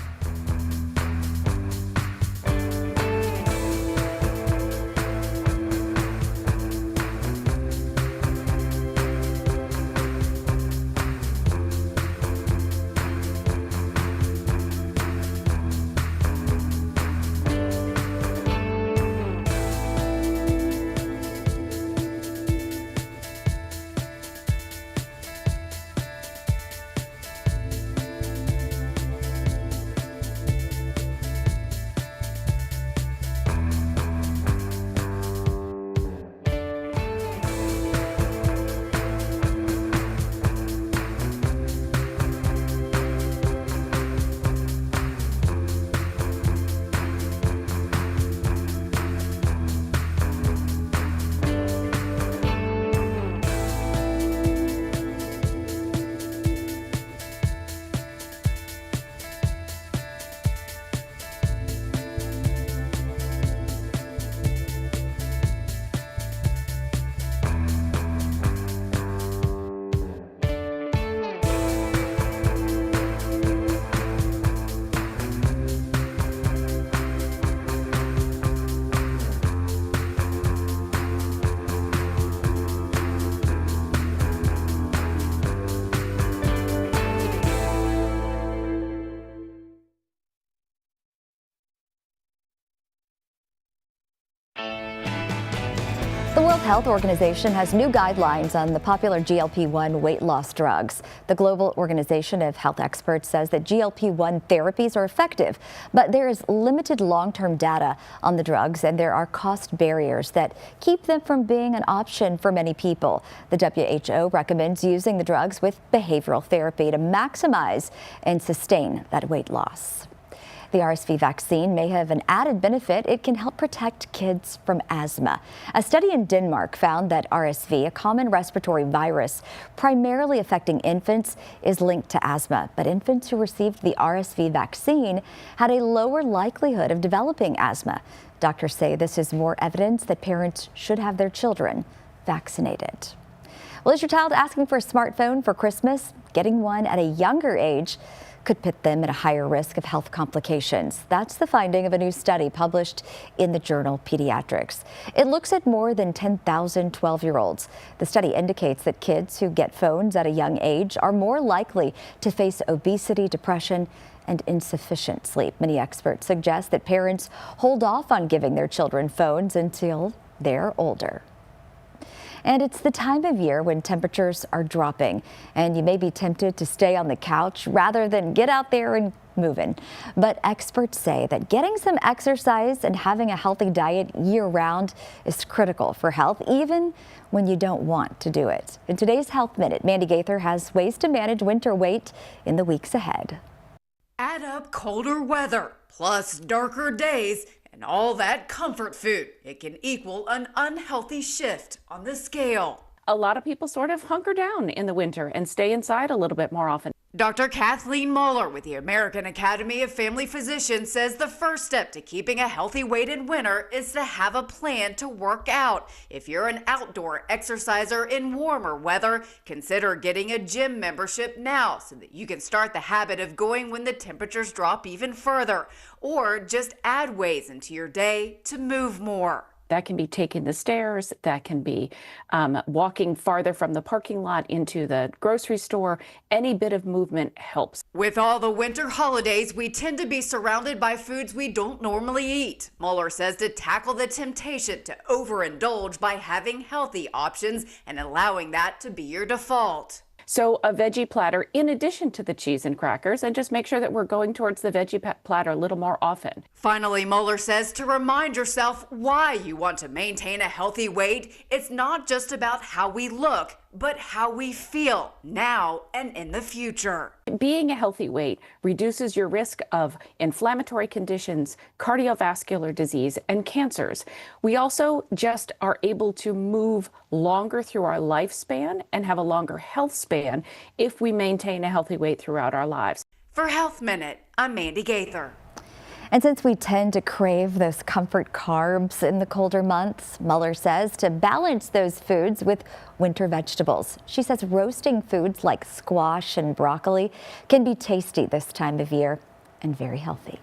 The World Health Organization has new guidelines on the popular GLP-1 weight loss drugs. The Global Organization of Health Experts says that GLP-1 therapies are effective, but there is limited long-term data on the drugs, and there are cost barriers that keep them from being an option for many people. The WHO recommends using the drugs with behavioral therapy to maximize and sustain that weight loss. The RSV vaccine may have an added benefit. It can help protect kids from asthma. A study in Denmark found that RSV, a common respiratory virus primarily affecting infants, is linked to asthma. But infants who received the RSV vaccine had a lower likelihood of developing asthma. Doctors say this is more evidence that parents should have their children vaccinated. Well, is your child asking for a smartphone for Christmas? Getting one at a younger age could put them at a higher risk of health complications. That's the finding of a new study published in the journal Pediatrics. It looks at more than 10,000 12-year-olds. The study indicates that kids who get phones at a young age are more likely to face obesity, depression, and insufficient sleep. Many experts suggest that parents hold off on giving their children phones until they're older. And it's the time of year when temperatures are dropping, and you may be tempted to stay on the couch rather than get out there and moving. But experts say that getting some exercise and having a healthy diet year-round is critical for health, even when you don't want to do it. In today's Health Minute, Mandy Gaither has ways to manage winter weight in the weeks ahead. Add up colder weather plus darker days and all that comfort food. It can equal an unhealthy shift on the scale. A lot of people sort of hunker down in the winter and stay inside a little bit more often. Dr. Kathleen Muller with the American Academy of Family Physicians says the first step to keeping a healthy weight in winter is to have a plan to work out. If you're an outdoor exerciser in warmer weather, consider getting a gym membership now so that you can start the habit of going when the temperatures drop even further. Or just add ways into your day to move more. That can be taking the stairs, that can be walking farther from the parking lot into the grocery store. Any bit of movement helps. With all the winter holidays, we tend to be surrounded by foods we don't normally eat. Muller says to tackle the temptation to overindulge by having healthy options and allowing that to be your default. So a veggie platter in addition to the cheese and crackers, and just make sure that we're going towards the veggie platter a little more often. Finally, Muller says to remind yourself why you want to maintain a healthy weight. It's not just about how we look, but how we feel now and in the future. Being a healthy weight reduces your risk of inflammatory conditions, cardiovascular disease, and cancers. We also just are able to move longer through our lifespan and have a longer health span if we maintain a healthy weight throughout our lives. For Health Minute, I'm Mandy Gaither. And since we tend to crave those comfort carbs in the colder months, Muller says to balance those foods with winter vegetables. She says roasting foods like squash and broccoli can be tasty this time of year and very healthy.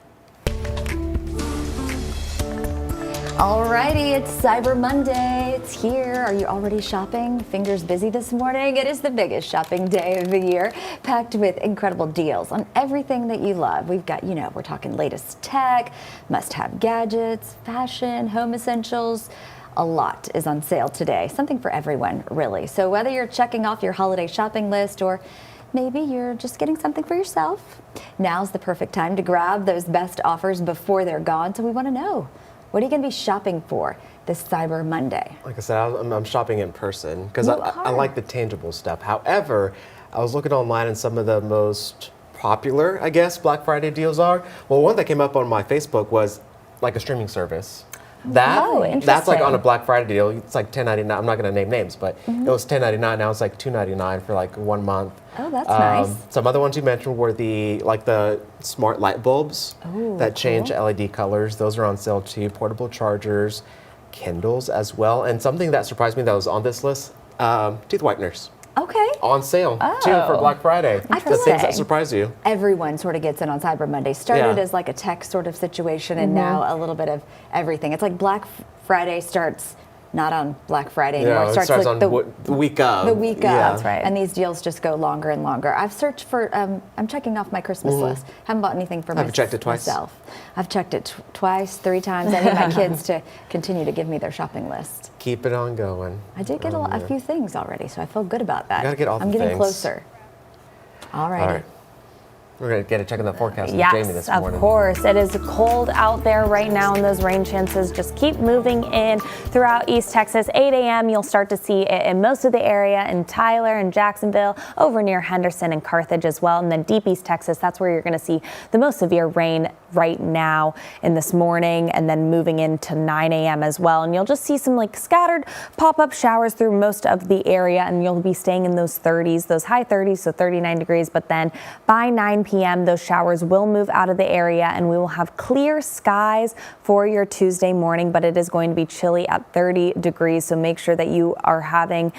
Alrighty, it's Cyber Monday. It's here. Are you already shopping? Fingers busy this morning? It is the biggest shopping day of the year, packed with incredible deals on everything that you love. We've got, we're talking latest tech, must-have gadgets, fashion, home essentials. A lot is on sale today. Something for everyone, really. So whether you're checking off your holiday shopping list or maybe you're just getting something for yourself, now's the perfect time to grab those best offers before they're gone. So we want to know, what are you going to be shopping for this Cyber Monday? Like I said, I'm shopping in person because I like the tangible stuff. However, I was looking online and some of the most popular, I guess, Black Friday deals are. Well, one that came up on my Facebook was like a streaming service. That's like on a Black Friday deal. It's like $10.99. I'm not going to name names, but it was $10.99. Now it's like $2.99 for like 1 month. Oh, that's nice. Some other ones you mentioned were the smart light bulbs that change LED colors. Those are on sale too. Portable chargers, Kindles as well, and something that surprised me that was on this list: teeth whiteners. Okay. On sale too for Black Friday. I feel the things that surprise you. Everyone sort of gets in on Cyber Monday. Started as like a tech sort of situation, and now a little bit of everything. It's like Black Friday starts not on Black Friday anymore. Yeah, it starts like on the week of. The week of. Yeah. That's right. And these deals just go longer and longer. I've searched for, I'm checking off my Christmas list. Haven't bought anything for myself. Have you checked it twice? I've checked it twice, 3 times. I need my kids to continue to give me their shopping list. Keep it on going. I did get a few things already, so I feel good about that. You gotta get all the I'm getting things. closer. All right. We're going to get a check on the forecast with Yes, Jamie this morning. of course. It is cold out there right now, and those rain chances just keep moving in throughout East Texas. 8 a.m. you'll start to see it in most of the area in Tyler and Jacksonville, over near Henderson and Carthage as well. And then deep East Texas, that's where you're going to see the most severe rain right now in this morning, and then moving into 9 a.m. as well. And you'll just see some like scattered pop-up showers through most of the area, and you'll be staying in those 30s, those high 30s, so 39 degrees. But then by 9 p.m. those showers will move out of the area, and we will have clear skies for your Tuesday morning, but it is going to be chilly at 30 degrees. So make sure that you are having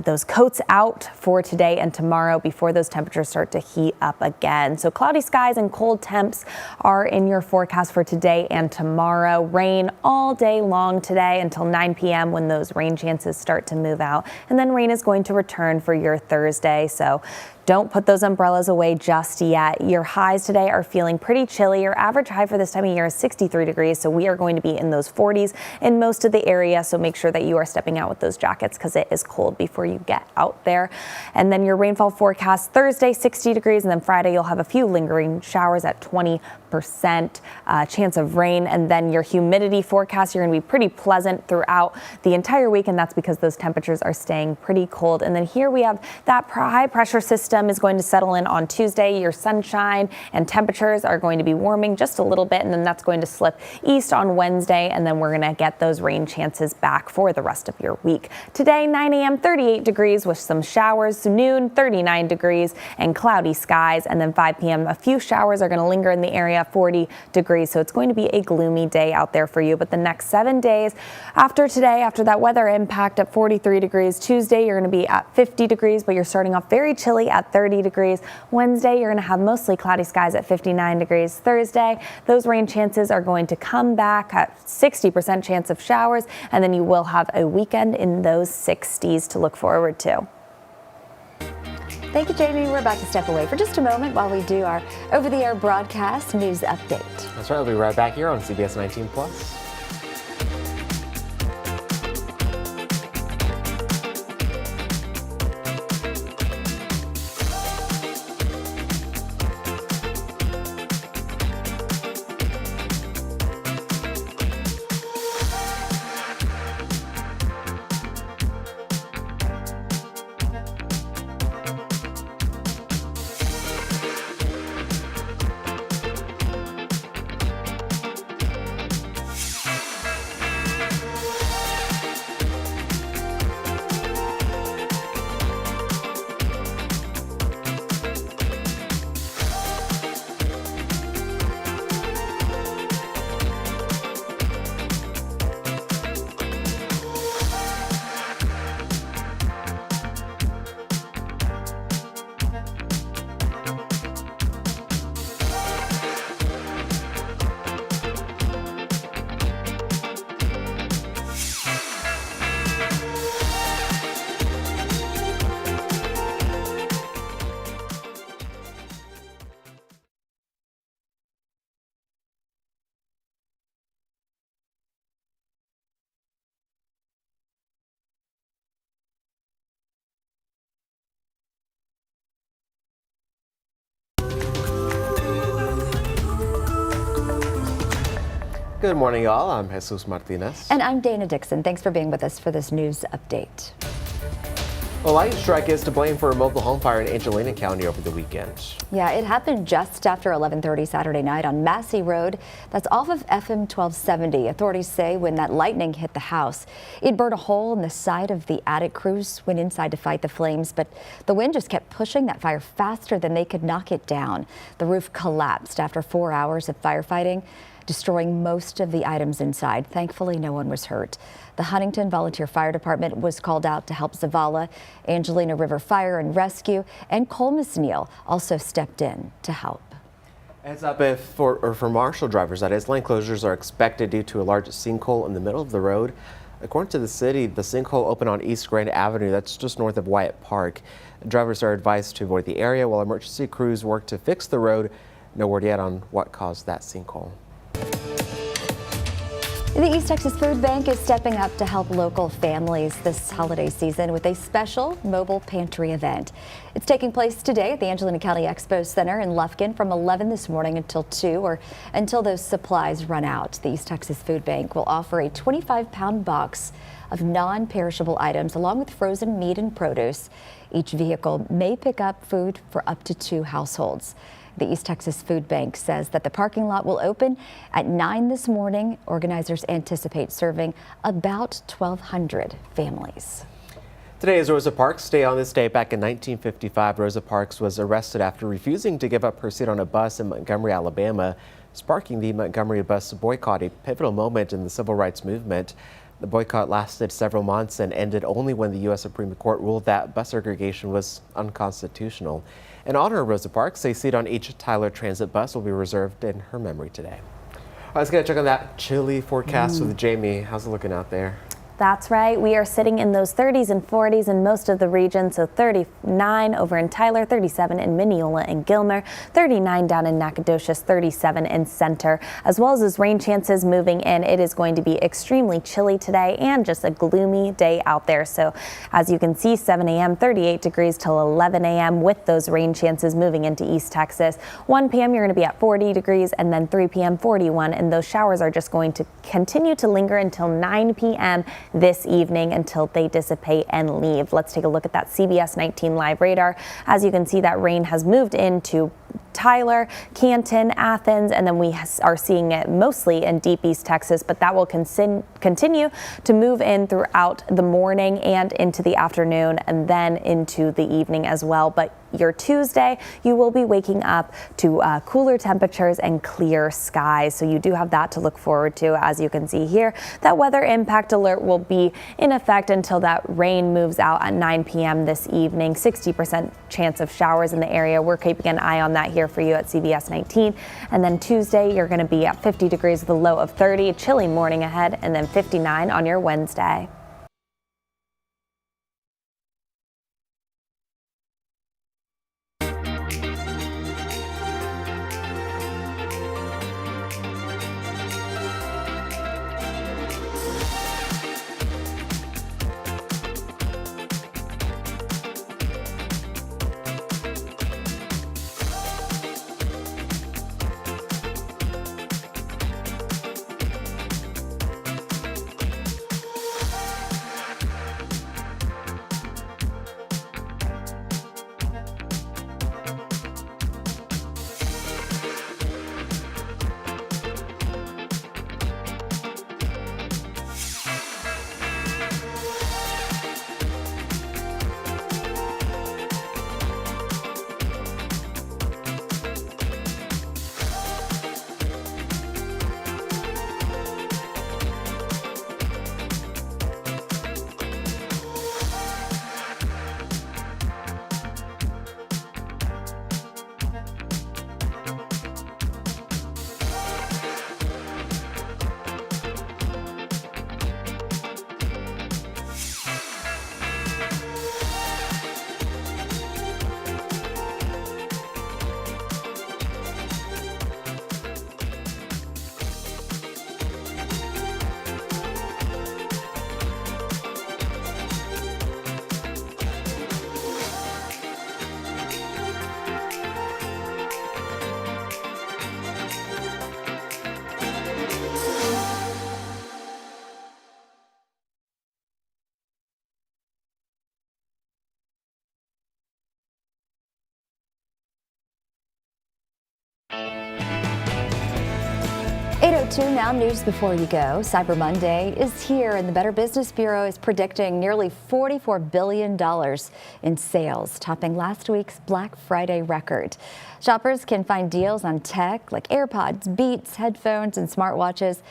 those coats out for today and tomorrow before those temperatures start to heat up again. So cloudy skies and cold temps are in your forecast for today and tomorrow. Rain all day long today until 9 p.m. when those rain chances start to move out, and then rain is going to return for your Thursday. So don't put those umbrellas away just yet. Your highs today are feeling pretty chilly. Your average high for this time of year is 63 degrees, so we are going to be in those 40s in most of the area. So make sure that you are stepping out with those jackets because it is cold before you get out there. And then your rainfall forecast Thursday, 60 degrees, and then Friday you'll have a few lingering showers at 20% chance of rain. And then your humidity forecast, you're going to be pretty pleasant throughout the entire week, and that's because those temperatures are staying pretty cold. And then here we have that high pressure system is going to settle in on Tuesday. Your sunshine and temperatures are going to be warming just a little bit, and then that's going to slip east on Wednesday, and then we're going to get those rain chances back for the rest of your week. Today, 9 a.m., 38 degrees with some showers. Noon, 39 degrees and cloudy skies, and then 5 p.m., a few showers are going to linger in the area, 40 degrees. So it's going to be a gloomy day out there for you. But the next 7 days after today, after that weather impact at 43 degrees, Tuesday, you're going to be at 50 degrees, but you're starting off very chilly at 30 degrees. Wednesday, you're going to have mostly cloudy skies at 59 degrees. Thursday, those rain chances are going to come back at 60% chance of showers, and then you will have a weekend in those 60s to look forward to. Thank you, Jamie. We're about to step away for just a moment while we do our over-the-air broadcast news update. That's right. We'll be right back here on CBS 19 Plus. Good morning, y'all. I'm Jesus Martinez. And I'm Dana Dixon. Thanks for being with us for this news update. A lightning strike is to blame for a mobile home fire in Angelina County over the weekend. Yeah, it happened just after 11:30 Saturday night on Massey Road. That's off of FM 1270. Authorities say when that lightning hit the house, it burned a hole in the side of the attic. Crews went inside to fight the flames, but the wind just kept pushing that fire faster than they could knock it down. The roof collapsed after 4 hours of firefighting, destroying most of the items inside. Thankfully, no one was hurt. The Huntington Volunteer Fire Department was called out to help Zavala. Angelina River Fire and Rescue and Colmus Neal also stepped in to help. Heads up for Marshall drivers, that is, lane closures are expected due to a large sinkhole in the middle of the road. According to the city, the sinkhole opened on East Grand Avenue. That's just north of Wyatt Park. Drivers are advised to avoid the area while emergency crews work to fix the road. No word yet on what caused that sinkhole. The East Texas Food Bank is stepping up to help local families this holiday season with a special mobile pantry event. It's taking place today at the Angelina County Expo Center in Lufkin from 11 this morning until 2 or until those supplies run out. The East Texas Food Bank will offer a 25-pound box of non-perishable items along with frozen meat and produce. Each vehicle may pick up food for up to 2 households. The East Texas Food Bank says that the parking lot will open at 9 this morning. Organizers anticipate serving about 1,200 families. Today is Rosa Parks Day. On this day back in 1955, Rosa Parks was arrested after refusing to give up her seat on a bus in Montgomery, Alabama, sparking the Montgomery bus boycott, a pivotal moment in the civil rights movement. The boycott lasted several months and ended only when the U.S. Supreme Court ruled that bus segregation was unconstitutional. In honor of Rosa Parks, a seat on each Tyler Transit bus will be reserved in her memory today. Let's get a check on that chilly forecast with Jamie. How's it looking out there? That's right. We are sitting in those 30s and 40s in most of the region. So 39 over in Tyler, 37 in Mineola and Gilmer, 39 down in Nacogdoches, 37 in Center, as well as those rain chances moving in. It is going to be extremely chilly today and just a gloomy day out there. So as you can see, 7 a.m., 38 degrees till 11 a.m. with those rain chances moving into East Texas. 1 p.m. you're going to be at 40 degrees and then 3 p.m. 41. And those showers are just going to continue to linger until 9 p.m. this evening until they dissipate and leave. Let's take a look at that CBS19 live radar. As you can see, that rain has moved into Tyler, Canton, Athens, and then we are seeing it mostly in deep East Texas, but that will continue to move in throughout the morning and into the afternoon and then into the evening as well. But your Tuesday, you will be waking up to cooler temperatures and clear skies. So you do have that to look forward to. As you can see here, that weather impact alert will be in effect until that rain moves out at 9 p.m. this evening. 60% chance of showers in the area. We're keeping an eye on that here for you at CBS 19. And then Tuesday, you're going to be at 50 degrees with a low of 30, a chilly morning ahead, and then 59 on your Wednesday. Now news before you go. Cyber Monday is here and the Better Business Bureau is predicting nearly $44 billion in sales, topping last week's Black Friday record. Shoppers can find deals on tech like AirPods, Beats, headphones, and smartwatches.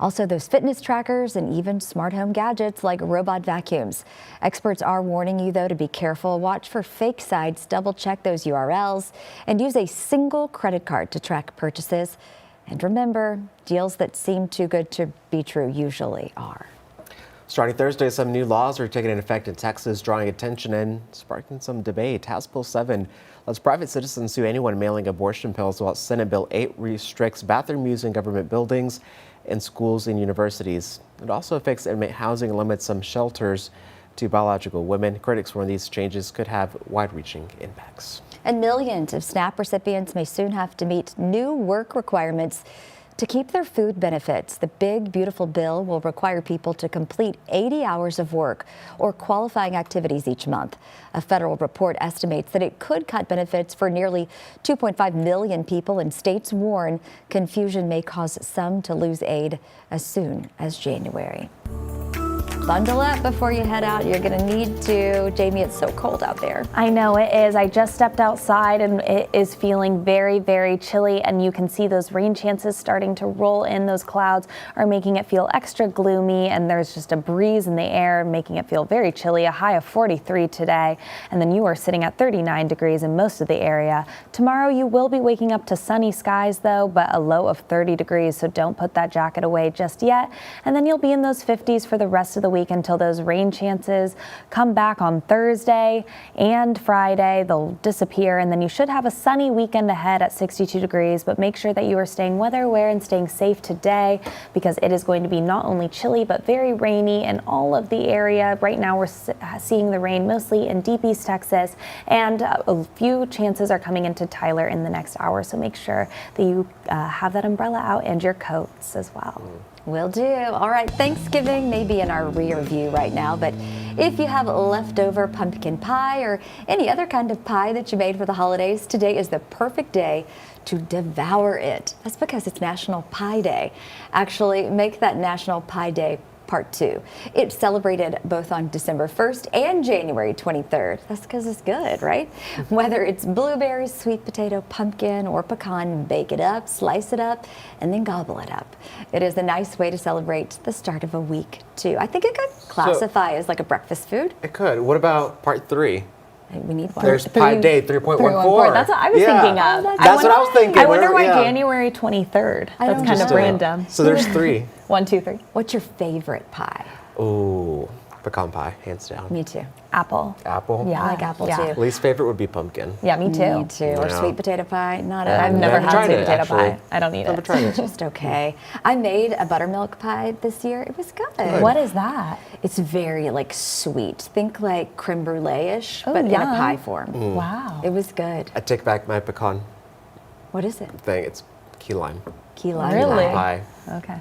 Also those fitness trackers and even smart home gadgets like robot vacuums. Experts are warning you, though, to be careful. Watch for fake sites, double check those URLs, and use a single credit card to track purchases. And remember, deals that seem too good to be true usually are. Starting Thursday, some new laws are taking effect in Texas, drawing attention and sparking some debate. House Bill 7 lets private citizens sue anyone mailing abortion pills, while Senate Bill 8 restricts bathroom use in government buildings and schools and universities. It also affects inmate housing and limits some shelters to biological women. Critics warn these changes could have wide-reaching impacts. And millions of SNAP recipients may soon have to meet new work requirements to keep their food benefits. The big, beautiful bill will require people to complete 80 hours of work or qualifying activities each month. A federal report estimates that it could cut benefits for nearly 2.5 million people, and states warn confusion may cause some to lose aid as soon as January. Bundle up before you head out. You're going to need to. Jamie, it's so cold out there. I know it is. I just stepped outside and it is feeling very, very chilly, and you can see those rain chances starting to roll in. Those clouds are making it feel extra gloomy, and there's just a breeze in the air making it feel very chilly. A high of 43 today, and then you are sitting at 39 degrees in most of the area. Tomorrow you will be waking up to sunny skies though, but a low of 30 degrees, so don't put that jacket away just yet. And then you'll be in those 50s for the rest of the week until those rain chances come back on Thursday and Friday. They'll disappear, and then you should have a sunny weekend ahead at 62 degrees, but make sure that you are staying weather aware and staying safe today, because it is going to be not only chilly but very rainy in all of the area. Right now we're seeing the rain mostly in deep East Texas, and a few chances are coming into Tyler in the next hour, so make sure that you have that umbrella out and your coats as well. Will do. All right, Thanksgiving may be in our rear view right now, but if you have leftover pumpkin pie or any other kind of pie that you made for the holidays, today is the perfect day to devour it. That's because it's National Pie Day. Actually, make that National Pie Day Part 2. It's celebrated both on December 1st and January 23rd. That's because it's good, right? Whether it's blueberries, sweet potato, pumpkin, or pecan, bake it up, slice it up, and then gobble it up. It is a nice way to celebrate the start of a week, too. I think it could classify as like a breakfast food. It could. What about Part 3? We need one. There's Pie Day 3.14. That's what I was thinking of. That's what I was thinking. I wonder why January 23rd. That's kind of random. So there's 3. 1, 2, 3. What's your favorite pie? Ooh, pecan pie, hands down. Me too. Apple. Apple? Yeah, I like apple too. Least favorite would be pumpkin. Yeah, me too. Me too. Or sweet potato pie. I've never had sweet potato pie. I don't eat it. Never tried it. It's just okay. I made a buttermilk pie this year. It was good. What is that? It's very like sweet. Think like creme brulee-ish, but in a pie form. Wow. It was good. I take back my pecan What is it? thing. It's key lime. Key lime Really? Pie. Okay.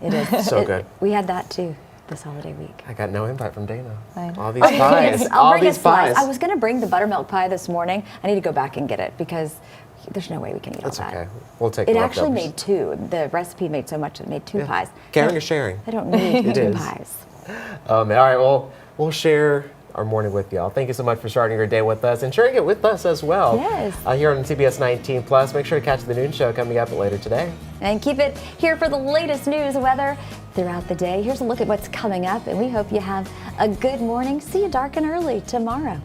It is. So good. We had that too this holiday week. I got no invite from Dana. Fine. All these pies. I'll All bring these a slice. pies. I was going to bring the buttermilk pie this morning. I need to go back and get it because there's no way we can eat That's all that. okay. We'll take It the actually leftovers. made 2. The recipe made so much that it made 2 pies. Caring is sharing. I don't need It 2 is. pies. All right, well, we'll share our morning with y'all. Thank you so much for starting your day with us and sharing it with us as well. Yes. Here on CBS 19 Plus. Make sure to catch the noon show coming up later today. And keep it here for the latest news and weather throughout the day. Here's a look at what's coming up, and we hope you have a good morning. See you dark and early tomorrow.